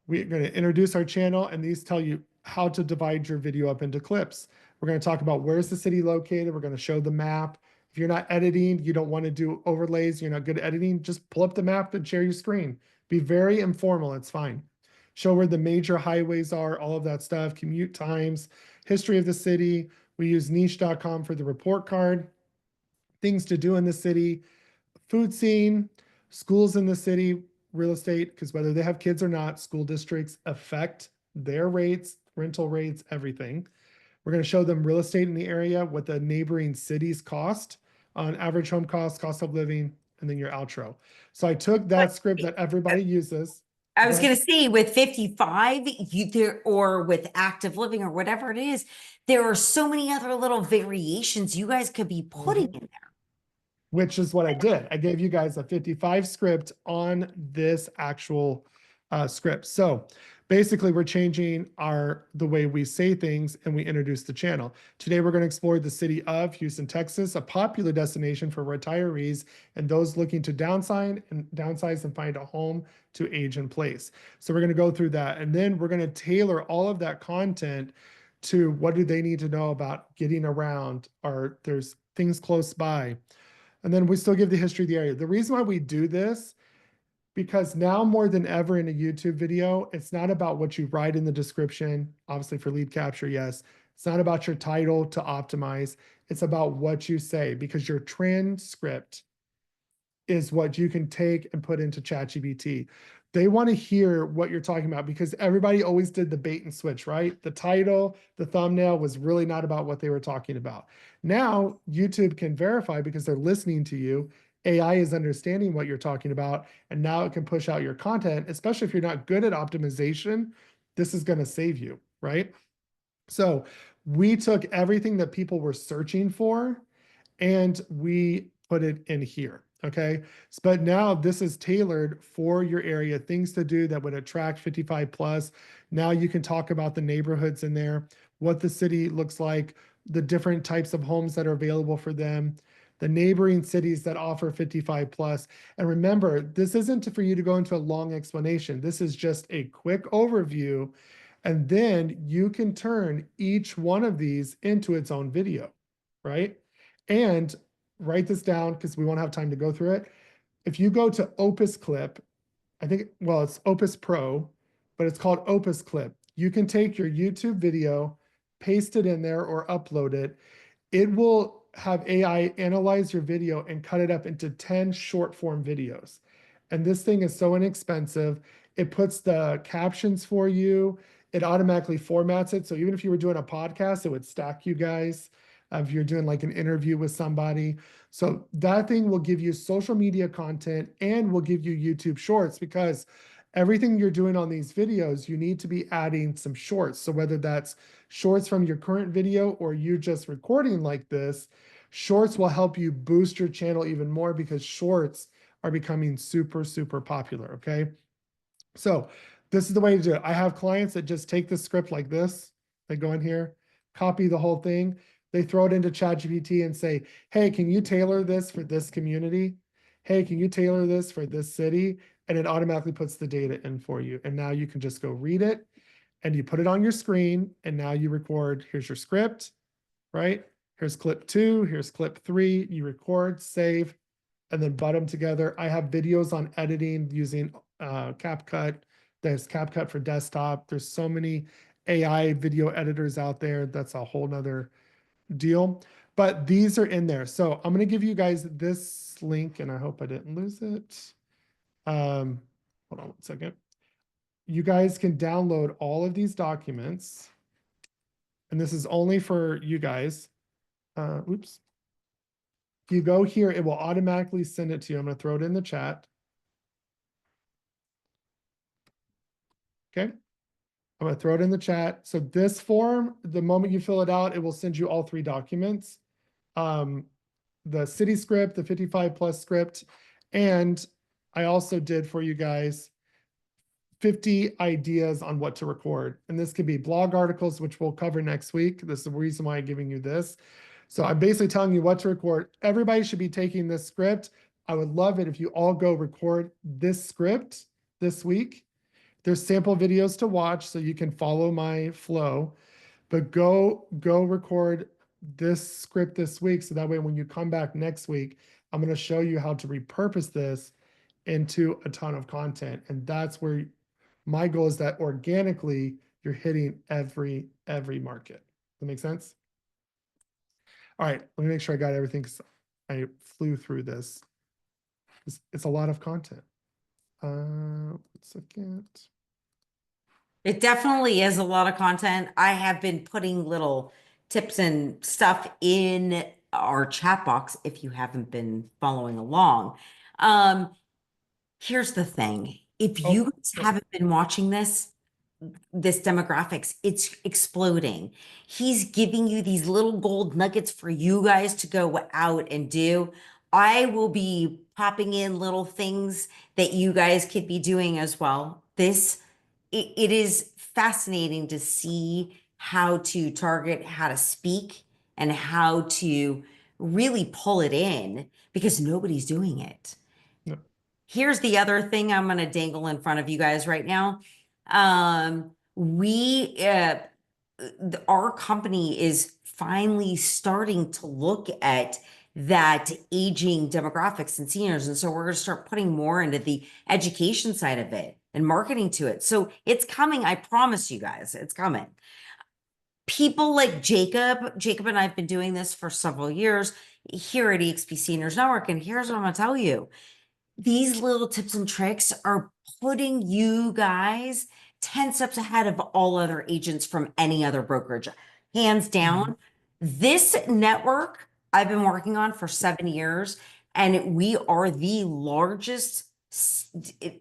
we're going to introduce our channel, and these tell you how to divide your video up into clips. We're going to talk about where's the city located. We're going to show the map. If you're not editing, you don't want to do overlays, you're not good at editing, just pull up the map and share your screen. Be very informal. It's fine. Show where the major highways are, all of that stuff, commute times, history of the city. We use niche.com for the report card, things to do in the city, food scene, schools in the city, real estate, because whether they have kids or not, school districts affect their rates, rental rates, everything. We're going to show them real estate in the area, what the neighboring cities cost on average home cost, cost of living, and then your outro. So I took that But script that everybody uses. I was going to say with 55, you there or with active living or whatever it is, there are so many other little variations you guys could be putting in there. which is what I did. I gave you guys a 55 script on this actual script. So basically we're changing the way we say things and we introduce the channel. Today we're going to explore the city of Houston, Texas, a popular destination for retirees and those looking to downsize and find a home to age in place. So we're going to go through that, and then we're going to tailor all of that content to what do they need to know about getting around, or there's things close by. And then we still give the history of the area. The reason why we do this, because now more than ever in a YouTube video, it's not about what you write in the description, obviously for lead capture, yes. It's not about your title to optimize. It's about what you say, because your transcript is what you can take and put into ChatGPT. They want to hear what you're talking about, because everybody always did the bait and switch, right? The title, the thumbnail was really not about what they were talking about. Now YouTube can verify because they're listening to you. AI is understanding what you're talking about, and now it can push out your content, especially if you're not good at optimization. This is going to save you, right? So we took everything that people were searching for and we put it in here. Okay. But now this is tailored for your area, things to do that would attract 55 plus. Now you can talk about the neighborhoods in there, what the city looks like, the different types of homes that are available for them, the neighboring cities that offer 55 plus. And remember, this isn't for you to go into a long explanation. This is just a quick overview. And then you can turn each one of these into its own video, right? And write this down because we won't have time to go through it. If you go to Opus Clip, I think, well, it's Opus Pro, but it's called Opus Clip. You can take your YouTube video, paste it in there or upload it. It will have AI analyze your video and cut it up into 10 short form videos. And this thing is so inexpensive. It puts the captions for you. It automatically formats it. So even if you were doing a podcast, it would stack you guys. If you're doing like an interview with somebody. So that thing will give you social media content and will give you YouTube shorts, because everything you're doing on these videos, you need to be adding some shorts. So whether that's shorts from your current video or you just recording like this, shorts will help you boost your channel even more, because shorts are becoming super, super popular. Okay. So this is the way to do it. I have clients that just take the script like this. They go in here, copy the whole thing. They throw it into ChatGPT and say, hey, can you tailor this for this community? Hey, can you tailor this for this city? And it automatically puts the data in for you. And now you can just go read it and you put it on your screen. And now you record, here's your script, right? Here's clip 2, here's clip 3. You record, save, and then butt them together. I have videos on editing using CapCut. There's CapCut for desktop. There's so many AI video editors out there. That's a whole nother deal. But these are in there. So I'm going to give you guys this link, and I hope I didn't lose it. Hold on one second. You guys can download all of these documents. And this is only for you guys. Oops. If you go here, it will automatically send it to you. I'm going to throw it in the chat. Okay. I'm going to throw it in the chat. So this form, the moment you fill it out, it will send you all 3 documents. The city script, the 55 plus script, and I also did for you guys 50 ideas on what to record. And this could be blog articles, which we'll cover next week. This is the reason why I'm giving you this. So I'm basically telling you what to record. Everybody should be taking this script. I would love it if you all go record this script this week. There's sample videos to watch so you can follow my flow, but go record this script this week. So that way, when you come back next week, I'm going to show you how to repurpose this into a ton of content. And that's where my goal is, that organically you're hitting every market. Does that make sense? All right, let me make sure I got everything, because I flew through this. It's a lot of content. 1 second. It definitely is a lot of content. I have been putting little tips and stuff in our chat box if you haven't been following along. Here's the thing. If you Oh, guys haven't been watching this demographics, it's exploding. He's giving you these little gold nuggets for you guys to go out and do. I will be popping in little things that you guys could be doing as well. It is fascinating to see how to target, how to speak, and how to really pull it in because nobody's doing it. No. Here's the other thing I'm going to dangle in front of you guys right now. We our company is finally starting to look at that aging demographics and seniors. And so we're going to start putting more into the education side of it and marketing to it. So it's coming. I promise you guys, it's coming. People like Jacob and I've been doing this for several years here at EXP Seniors Network. And here's what I'm going to tell you. These little tips and tricks are putting you guys 10 steps ahead of all other agents from any other brokerage. Hands Mhm. down, this network I've been working on for 7 years, and we are the largest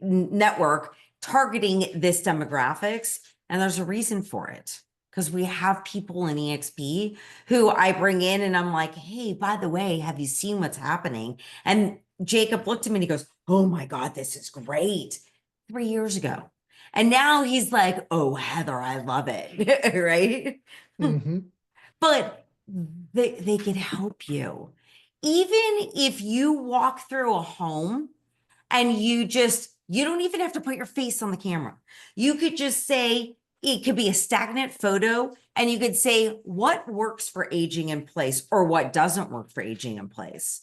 network targeting this demographics. And there's a reason for it because we have people in EXP who I bring in and I'm like, hey, by the way, have you seen what's happening? And Jacob looked at me and he goes, oh my God, this is great. 3 years ago. And now he's like, oh, Heather, I love it. Right. Mhm. But they can help you. Even if you walk through a home and you don't even have to put your face on the camera. You could just say, it could be a stagnant photo, and you could say what works for aging in place or what doesn't work for aging in place.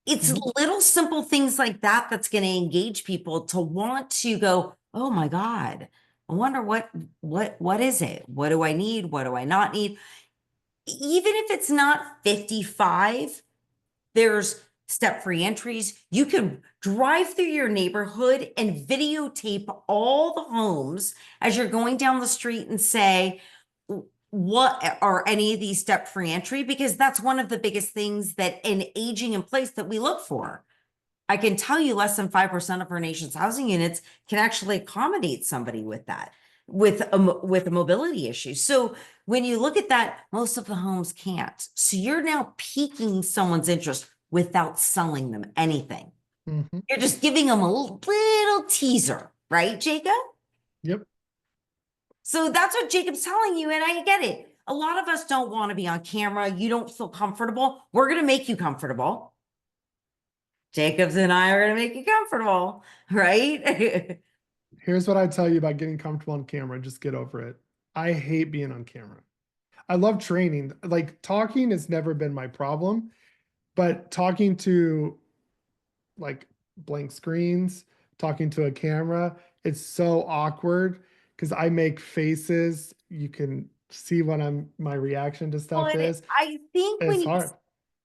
It's Mhm. little simple things like that that's going to engage people to want to go, oh my God, I wonder what is it? What do I need? What do I not need? Even if it's not 55, there's step-free entries. You can drive through your neighborhood and videotape all the homes as you're going down the street and say, what are any of these step-free entry? Because that's one of the biggest things that in aging in place that we look for. I can tell you less than 5% of our nation's housing units can actually accommodate somebody with that, with a mobility issue. So when you look at that, most of the homes can't. So you're now piquing someone's interest without selling them anything. Mhm. You're just giving them a little teaser, right, Jacob? Yep. So that's what Jacob's telling you, and I get it. A lot of us don't want to be on camera. You don't feel comfortable. We're going to make you comfortable. Jacobs and I are going to make you comfortable, right? Here's what I tell you about getting comfortable on camera. Just get over it. I hate being on camera. I love training. Like talking has never been my problem, but talking to like blank screens, talking to a camera, it's so awkward because I make faces. You can see what my reaction to stuff But is. I think when It's you, hard.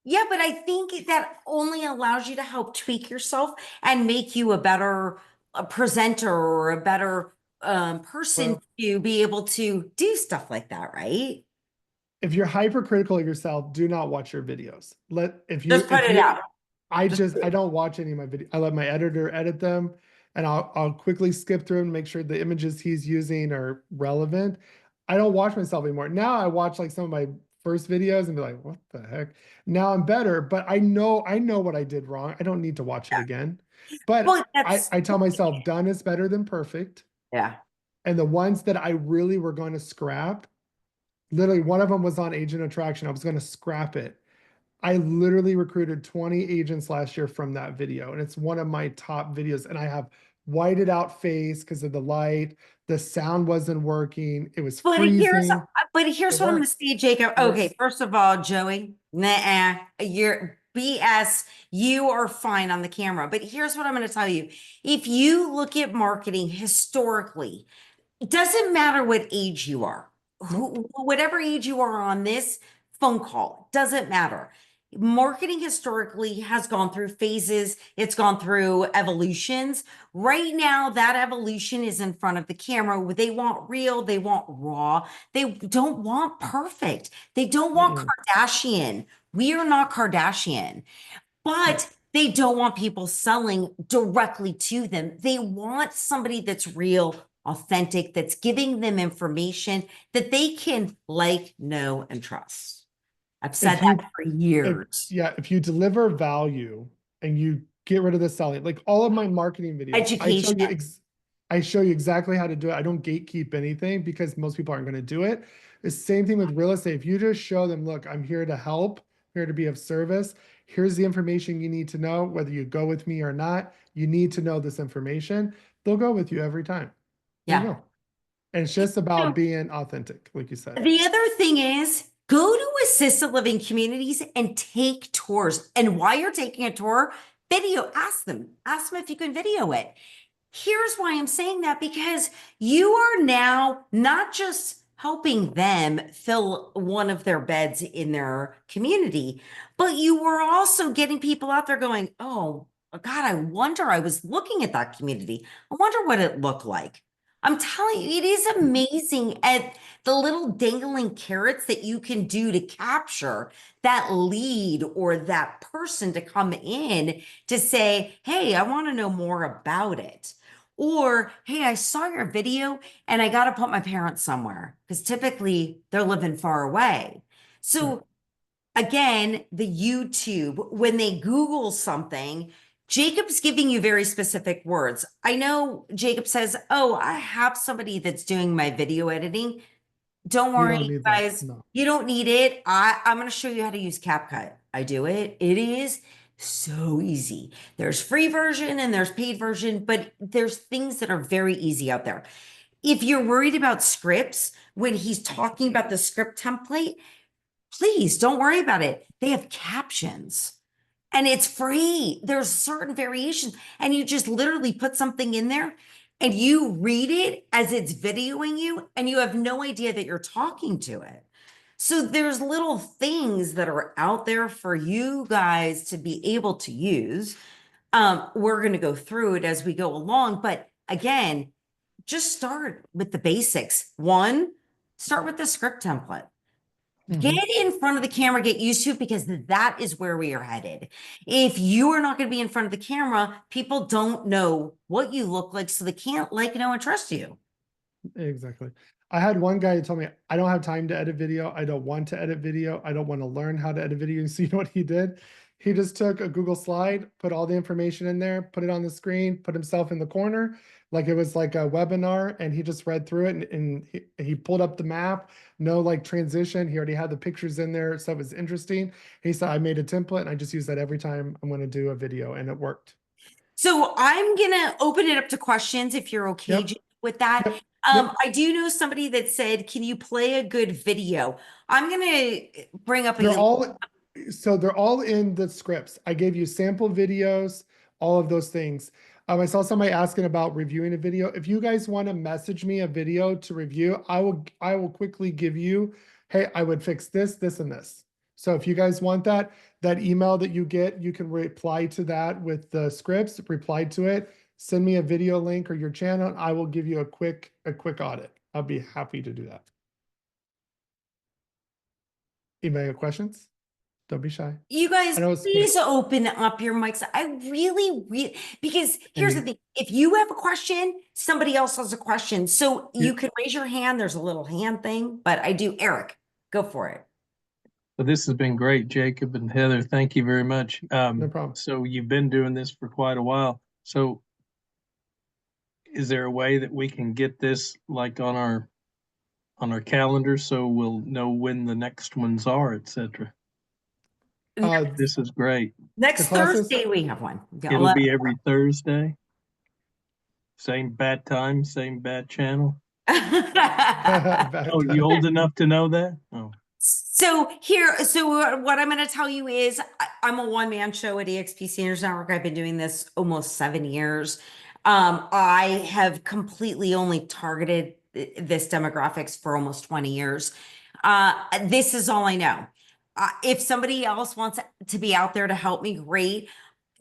yeah, but I think that only allows you to help tweak yourself and make you a better presenter or a better person Well, to be able to do stuff like that, right? if you're hypercritical of yourself, do not watch your videos. Just put If it you out. Just I don't watch any of my videos. I let my editor edit them and I'll quickly skip through and make sure the images he's using are relevant. I don't watch myself anymore. Now I watch like some of my first videos and be like, what the heck? Now I'm better, but I know what I did wrong. I don't need to watch it again. But well, that's I tell myself done is better than perfect. yeah. And the ones that I really were going to scrap, literally one of them was on agent attraction. I was going to scrap it. I literally recruited 20 agents last year from that video, and it's one of my top videos. And I have whited out face because of the light. The sound wasn't working. It was But here's freezing. but It here's what I'm going to works. say, Jacob. It Okay, works. first of all, Joey, nah, you're BS. You are fine on the camera. But here's what I'm going to tell you. If you look at marketing historically, it doesn't matter what age you are, Nope. whatever age you are on this phone call, doesn't matter. Marketing historically has gone through phases, it's gone through evolutions. Right now, that evolution is in front of the camera. They want real, they want raw, they don't want perfect, they don't want Mm-mm. Kardashian. We are not Kardashian. No. But they don't want people selling directly to them. They want somebody that's real, authentic, that's giving them information that they can like, know, and trust. I've said If you that for years. if you deliver value and you get rid of the selling, like all of my marketing videos, Education. I show you exactly how to do it. I don't gatekeep anything because most people aren't going to do it. The same thing with real estate. If you just show them, look, I'm here to help, here to be of service. Here's the information you need to know, whether you go with me or not. You need to know this information. They'll go with you every time. They Yeah. will. And it's just about being authentic, like you said. The other thing is go to assisted living communities and take tours. And while you're taking a tour, ask them if you can video it. Here's why I'm saying that, because you are now not just helping them fill one of their beds in their community, but you were also getting people out there going, oh, God, I was looking at that community. I wonder what it looked like. I'm telling you, it is amazing at the little dangling carrots that you can do to capture that lead or that person to come in to say, hey, I want to know more about it. Or, hey, I saw your video and I got to put my parents somewhere because typically they're living far away. Right. So, again, the YouTube, when they Google something, Jacob's giving you very specific words. I know Jacob says, oh, I have somebody that's doing my video editing. Don't You worry, don't need that. guys. No. You don't need it. I'm going to show you how to use CapCut. I do it. It is so easy. There's free version and there's paid version, but there's things that are very easy out there. If you're worried about scripts, when he's talking about the script template, please don't worry about it. They have captions and it's free. There's certain variations, and you just literally put something in there and you read it as it's videoing you, and you have no idea that you're talking to it. So there's little things that are out there for you guys to be able to use. We're going to go through it as we go along, but again, just start with the basics. One, start with the script template. Get Mhm. in front of the camera, get used to it, because that is where we are headed. If you are not going to be in front of the camera, people don't know what you look like, so they can't like, know, and trust you. Exactly. I had one guy who told me, I don't have time to edit video. I don't want to edit video. I don't want to learn how to edit video. And so you know what he did? He just took a Google slide, put all the information in there, put it on the screen, put himself in the corner, like it was like a webinar, and he just read through it and he pulled up the map, no like transition. He already had the pictures in there, so it was interesting. He said, I made a template and I just use that every time I'm going to do a video, and it worked. So I'm going to open it up to questions if you're okay Yep. with that. Yep. Yep. I do know somebody that said, can you play a good video? I'm going to bring up They're a all they're all in the scripts. I gave you sample videos, all of those things. I saw somebody asking about reviewing a video. If you guys want to message me a video to review, I will quickly give you, hey, I would fix this, this, and this. So if you guys want that, that email that you get, you can reply to that with the scripts, reply to it, send me a video link or your channel, and I will give you a quick audit. I'll be happy to do that. Anybody have questions? Don't be shy. You I guys, know it's quick. please open up your mics. I really, because here's the Any, thing. If you have a question, somebody else has a question. So yeah, you can raise your hand. There's a little hand thing, but I do. Eric, go for it. Well, this has been great, Jacob and Heather. Thank you very much. no problem. So you've been doing this for quite a while. So is there a way that we can get this like on our calendar so we'll know when the next ones are, etc.? Uh, This is great. the Next classes, Thursday, we have one. Yeah, It'll be every Thursday. Same bad time, same bad channel. bad Oh, you time. old enough to know that? Oh, So what I'm going to tell you is I'm a one-man show at EXP Seniors Network. I've been doing this almost 7 years. I have completely only targeted this demographics for almost 20 years. This is all I know. If somebody else wants to be out there to help me, great.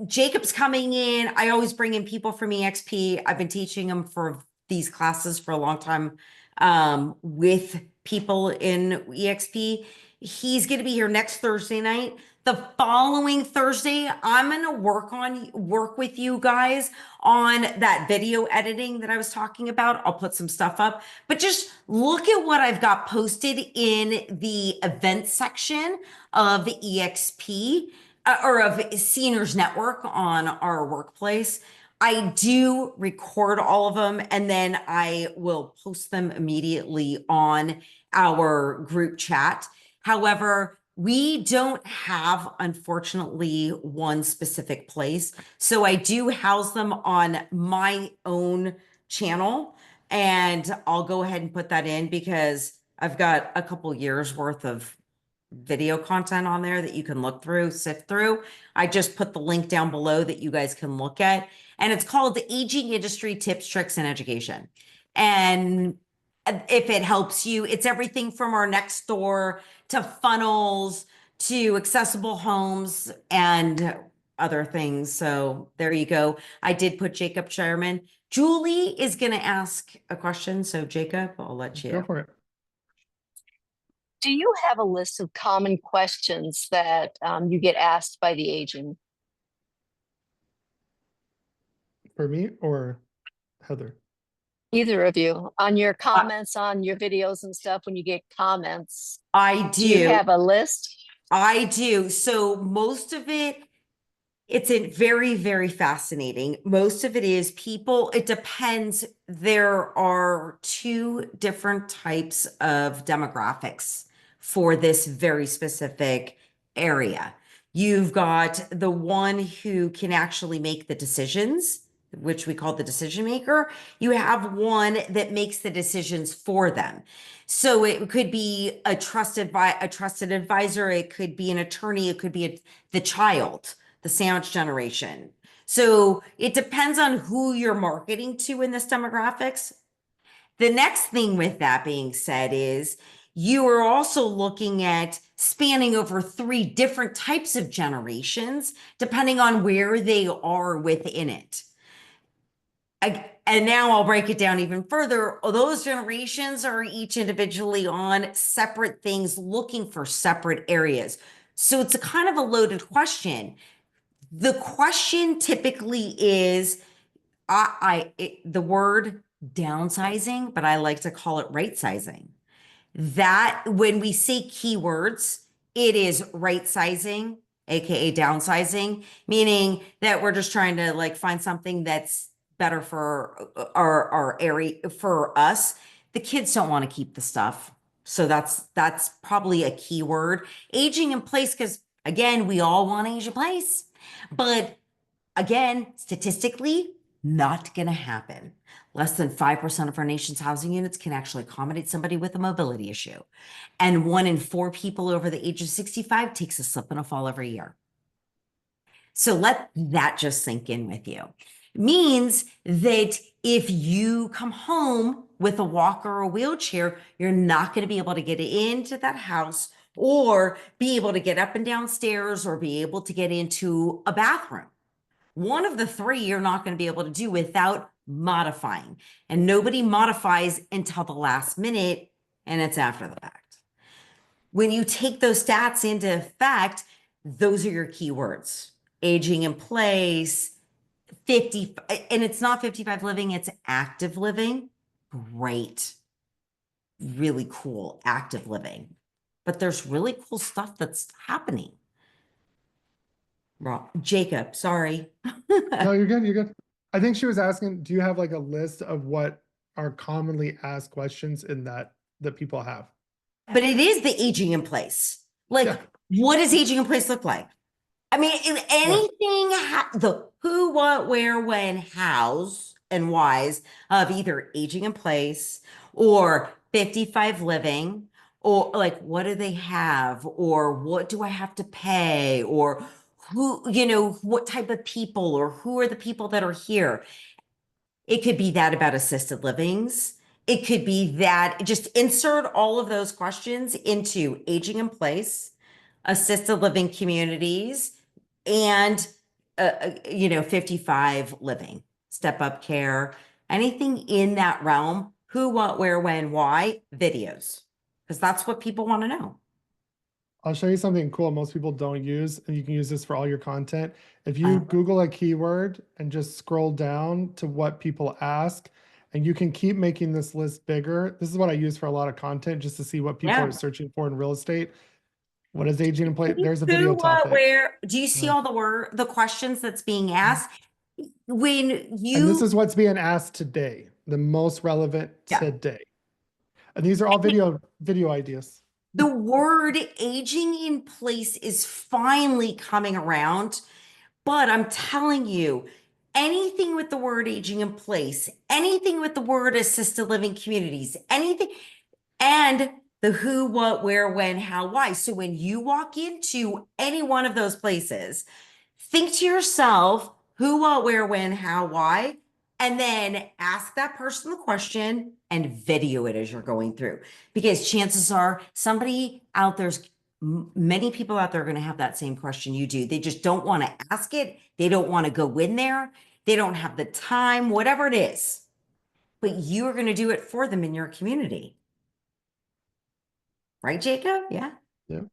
Jacob's coming in. I always bring in people from EXP. I've been teaching them for these classes for a long time with people in EXP. He's going to be here next Thursday night. The following Thursday, I'm going to work with you guys on that video editing that I was talking about. I'll put some stuff up, but just look at what I've got posted in the event section of the EXP or of Seniors Network on our workplace. I do record all of them and then I will post them immediately on our group chat. However, we don't have, unfortunately, one specific place. So I do house them on my own channel. And I'll go ahead and put that in because I've got a couple years worth of video content on there that you can look through, sift through. I just put the link down below that you guys can look at. And it's called the Aging Industry Tips, Tricks, and Education. And if it helps you, it's everything from our next door to funnels to accessible homes and other things. So there you go. I did put Jacob Sherman. Julie is going to ask a question. So Jacob, I'll let you. Go for it. Do you have a list of common questions that you get asked by the agent? For me or Heather? Either of you, on your comments, on your videos and stuff, when you get comments, I do you do. have a list? I do. So most of it, it's very, very fascinating. Most of it is people, it depends. There are two different types of demographics for this very specific area. You've got the one who can actually make the decisions, which we call the decision maker. You have one that makes the decisions for them. So it could be a trusted advisor. It could be an attorney. It could be the child, the sandwich generation. So it depends on who you're marketing to in this demographics. The next thing with that being said is you are also looking at spanning over 3 different types of generations, depending on where they are within it. And now I'll break it down even further. Those generations are each individually on separate things, looking for separate areas. So it's a kind of a loaded question. The question typically is, the word downsizing, but I like to call it right sizing. That when we say keywords, it is right sizing, aka downsizing, meaning that we're just trying to like find something that's better for our area for us. The kids don't want to keep the stuff. So that's probably a keyword. Aging in place, because again, we all want to age in place. But again, statistically, not going to happen. Less than 5% of our nation's housing units can actually accommodate somebody with a mobility issue. And 1 in 4 people over the age of 65 takes a slip and a fall every year. So let that just sink in with you. Means that if you come home with a walker or a wheelchair, you're not going to be able to get into that house or be able to get up and down stairs or be able to get into a bathroom. One of the 3 you're not going to be able to do without modifying. And nobody modifies until the last minute, and it's after the fact. When you take those stats into effect, those are your keywords. Aging in place, 50, and it's not 55 living, it's active living. Great. Really cool active living. But there's really cool stuff that's happening. Jacob, sorry. No, you're good. You're good. I think she was asking, do you have like a list of what are commonly asked questions in that people have? But it is the aging in place. Like, Yeah. what does aging in place look like? I mean, anything, the who, what, where, when, hows, and whys of either aging in place or 55 living, or like, what do they have? Or what do I have to pay? Or who, what type of people or who are the people that are here? It could be that about assisted livings. It could be that just insert all of those questions into aging in place, assisted living communities, and 55 living, step up care, anything in that realm, who, what, where, when, why, videos, because that's what people want to know. I'll show you something cool most people don't use, and you can use this for all your content. If you Google a keyword and just scroll down to what people ask, and you can keep making this list bigger. This is what I use for a lot of content just to see what people Yeah. are searching for in real estate. What is aging in place? There's a Who, video what, topic. where? Do you see Yeah. all the questions that's being asked? When And this you, is what's being asked today, the most relevant yeah, today. And these are all video ideas. the word aging in place is finally coming around, but I'm telling you, anything with the word aging in place, anything with the word assisted living communities, anything, and the who, what, where, when, how, why. So when you walk into any one of those places, think to yourself who, what, where, when, how, why, and then ask that person the question and video it as you're going through. Because chances are somebody out there's many people out there are going to have that same question you do. They just don't want to ask it. They don't want to go in there. They don't have the time, whatever it is. But you are going to do it for them in your community. Right, Jacob? Yeah. Yeah. All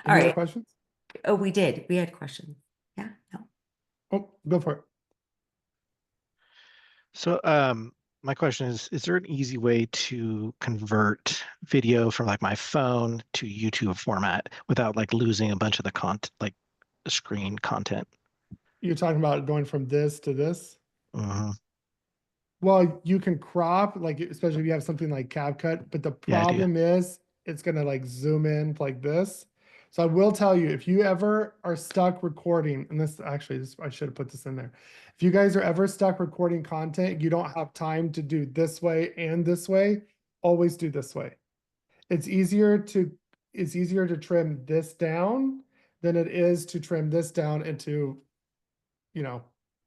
Any other right. questions? Oh, we did. We had questions. Yeah. No. Oh, go for it. So, my question is there an easy way to convert video from like my phone to YouTube format without like losing a bunch of the content, like the screen content? You're talking about going from this to this? Mhm. Well, you can crop, like, especially if you have something like CapCut, but the Yeah, I do. problem is it's gonna like zoom in like this. So I will tell you, if you ever are stuck recording, and this actually, this I should have put this in there. If you guys are ever stuck recording content, you don't have time to do this way and this way, always do this way. It's easier to trim this down than it is to trim this down into,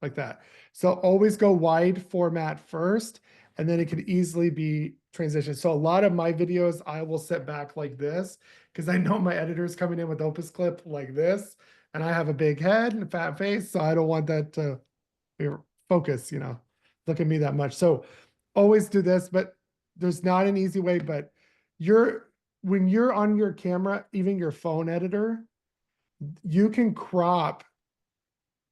like that. So always go wide format first, and then it could easily be transitioned. So a lot of my videos, I will sit back like this, because I know my editor's coming in with Opus Clip like this, and I have a big head and a fat face, so I don't want that to focus, look at me that much. So always do this, but there's not an easy way, but when you're on your camera, even your phone editor, you can crop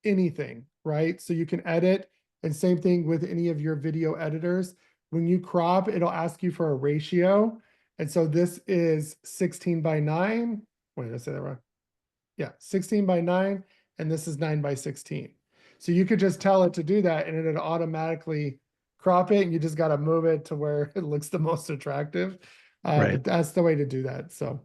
anything, right? So you can edit, and same thing with any of your video editors. When you crop, it'll ask you for a ratio. And so this is 16:9. Wait, did I say that wrong? Yeah, 16:9, and this is 9:16. So you could just tell it to do that, and it'll automatically crop it, and you just got to move it to where it looks the most attractive. Right. But that's the way to do that. So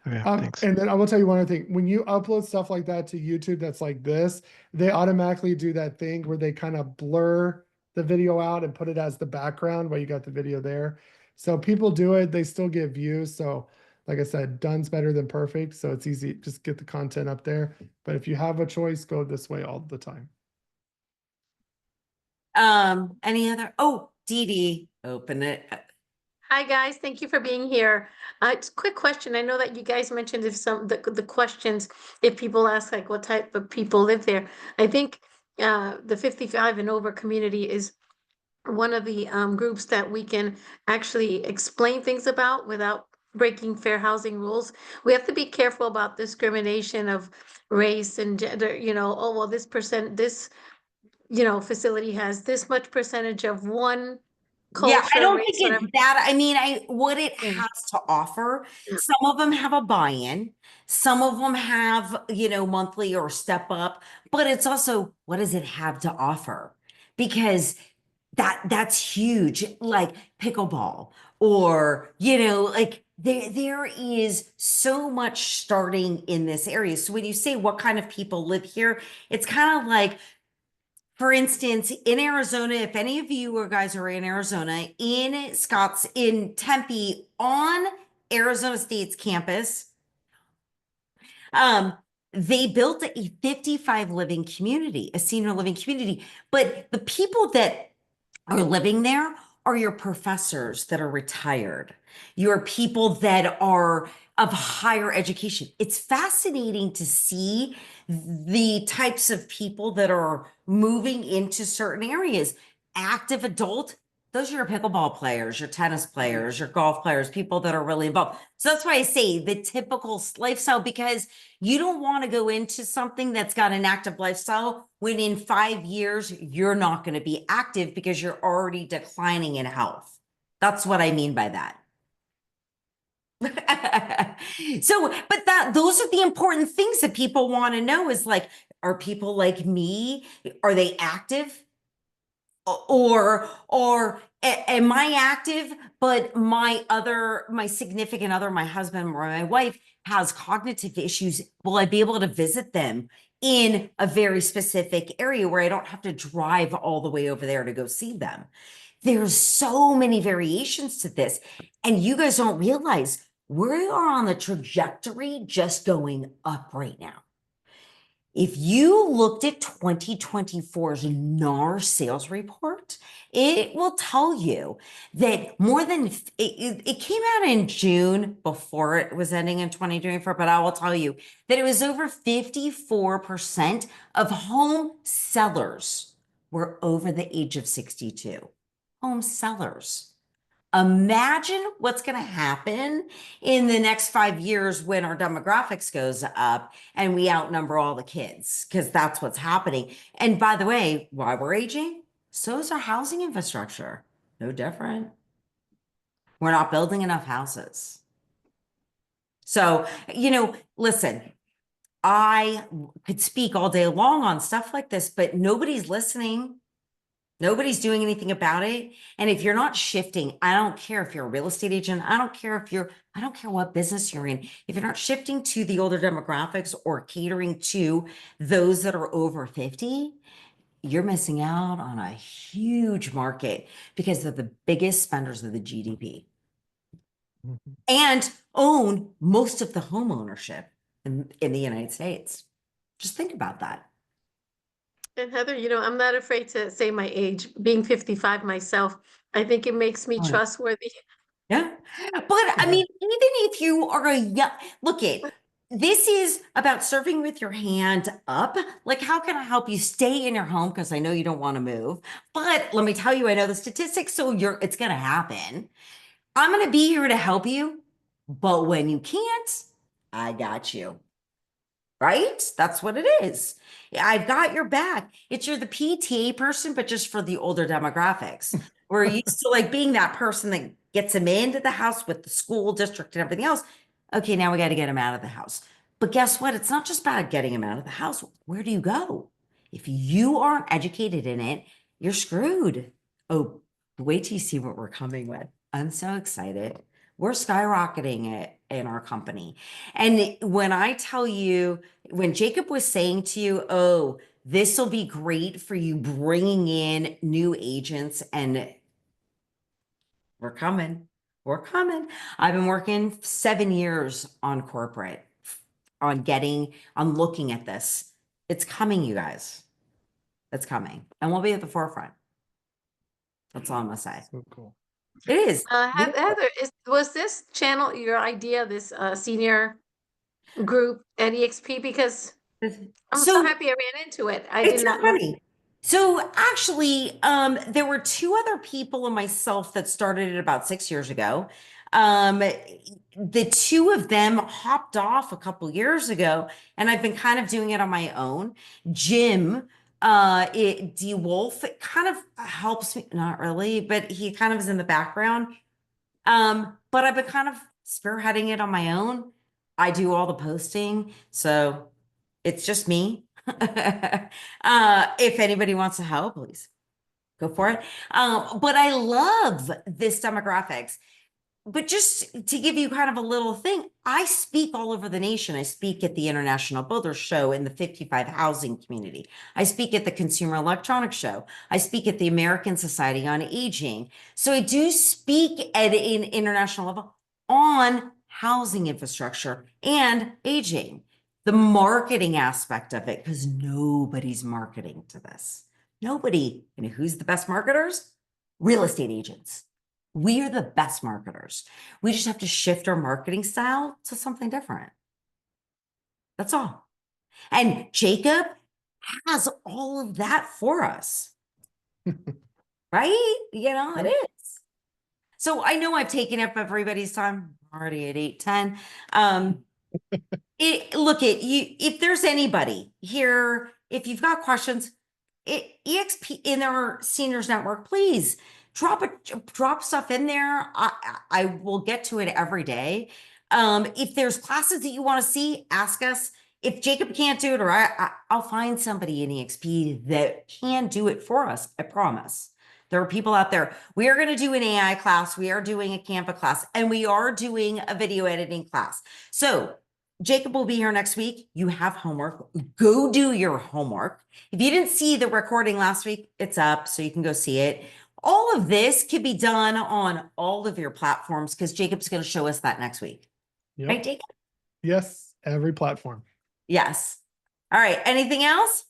Okay, thanks. and then I will tell you one other thing. When you upload stuff like that to YouTube that's like this, they automatically do that thing where they kind of blur the video out and put it as the background while you got the video there. So people do it, they still get views. So like I said, done's better than perfect. So it's easy, just get the content up there. But if you have a choice, go this way all the time. Any other? Oh, Dee Dee, open it. Hi, guys. Thank you for being here. It's a quick question. I know that you guys mentioned if the questions, if people ask like what type of people live there. I think the 55 and over community is one of the groups that we can actually explain things about without breaking fair housing rules. We have to be careful about discrimination of race and gender, oh, well, this facility has this much percentage of one Yeah, I culture, don't race, think whatever. it's that. I mean, what it Yeah. has to offer. Yeah. Some of them have a buy-in. Some of them have, monthly or step up, but it's also what does it have to offer? Because that's huge, like pickleball or, like there is so much starting in this area. So when you say what kind of people live here, it's kind of like, for instance, in Arizona, if any of you or guys are in Arizona, in Tempe on Arizona State's campus, they built a 55 living community, a senior living community. But the people that are living there are your professors that are retired, your people that are of higher education. It's fascinating to see the types of people that are moving into certain areas. Active adult, those are your pickleball players, your tennis players, your golf players, people that are really involved. So that's why I say the typical lifestyle, because you don't want to go into something that's got an active lifestyle when in 5 years you're not going to be active because you're already declining in health. That's what I mean by that. So, but those are the important things that people want to know is like, are people like me? Are they active? Am I active, but my significant other, my husband or my wife has cognitive issues? Will I be able to visit them in a very specific area where I don't have to drive all the way over there to go see them? There's so many variations to this, and you guys don't realize we are on the trajectory just going up right now. If you looked at 2024's NAR sales report, it will tell you that more than it came out in June before it was ending in 2024, but I will tell you that it was over 54% of home sellers were over the age of 62. Home sellers. Imagine what's going to happen in the next 5 years when our demographics goes up and we outnumber all the kids, because that's what's happening. And by the way, while we're aging, so is our housing infrastructure. No different. We're not building enough houses. So, listen, I could speak all day long on stuff like this, but nobody's listening. Nobody's doing anything about it. And if you're not shifting, I don't care if you're a real estate agent. I don't care what business you're in. If you're not shifting to the older demographics or catering to those that are over 50, you're missing out on a huge market because they're the biggest spenders of the GDP and own most of the home ownership in the United States. Just think about that. And Heather, I'm not afraid to say my age, being 55 myself. I think it makes me Right. trustworthy. Yeah. But I mean, even if you are this is about serving with your hand up. Like, how can I help you stay in your home? Because I know you don't want to move. But let me tell you, I know the statistics, so it's going to happen. I'm going to be here to help you. But when you can't, I got you. Right? That's what it is. I've got your back. You're the PTA person, but just for the older demographics. We're used to like being that person that gets them into the house with the school district and everything else. Okay, now we got to get them out of the house. But guess what? It's not just about getting them out of the house. Where do you go? If you aren't educated in it, you're screwed. Oh, wait till you see what we're coming with. I'm so excited. We're skyrocketing it in our company. And when I tell you, when Jacob was saying to you, oh, this will be great for you bringing in new agents, and we're coming. We're coming. I've been working 7 years on corporate, on looking at this. It's coming, you guys. It's coming. And we'll be at the forefront. That's all I'm going to say. So cool. It is. Heather, was this channel your idea, this senior group at EXP? Because I'm so happy I ran into it. I did not know. Funny. So actually, there were 2 other people and myself that started it about 6 years ago. The 2 of them hopped off a couple years ago, and I've been kind of doing it on my own. Jim, D Wolf, it kind of helps me, not really, but he kind of is in the background. But I've been kind of spearheading it on my own. I do all the posting, so it's just me. If anybody wants to help, please go for it. But I love this demographics. But just to give you kind of a little thing, I speak all over the nation. I speak at the International Builders Show in the 55 housing community. I speak at the Consumer Electronics Show. I speak at the American Society on Aging. So I do speak at an international level on housing infrastructure and aging, the marketing aspect of it, because nobody's marketing to this. Nobody. And who's the best marketers? Real estate agents. We are the best marketers. We just have to shift our marketing style to something different. That's all. And Jacob has all of that for us. right? You know, it Yep. is. So I know I've taken up everybody's time. I'm already at 8:10. Look at you. If there's anybody here, if you've got questions, EXP in our seniors network, please drop stuff in there. I will get to it every day. If there's classes that you want to see, ask us. If Jacob can't do it, or I'll find somebody in EXP that can do it for us. I promise. There are people out there. We are going to do an AI class. We are doing a Canva class, and we are doing a video editing class. So Jacob will be here next week. You have homework. Go do your homework. If you didn't see the recording last week, it's up, so you can go see it. All of this can be done on all of your platforms because Jacob's going to show us that next week. Yep. Right, Jacob? Yes, every platform. Yes. All right. Anything else?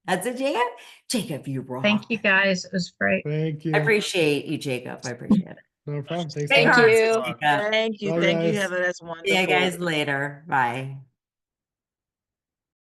That's it, Jacob? Jacob, you rock. Thank you guys. It was great. Thank you. I appreciate you, Jacob. I appreciate it. No problem. Thanks. Stay Thank guys. you. hard, Jacob. Thank you. Bye, Thank you, guys. Heather. That's See you wonderful. guys later. Bye.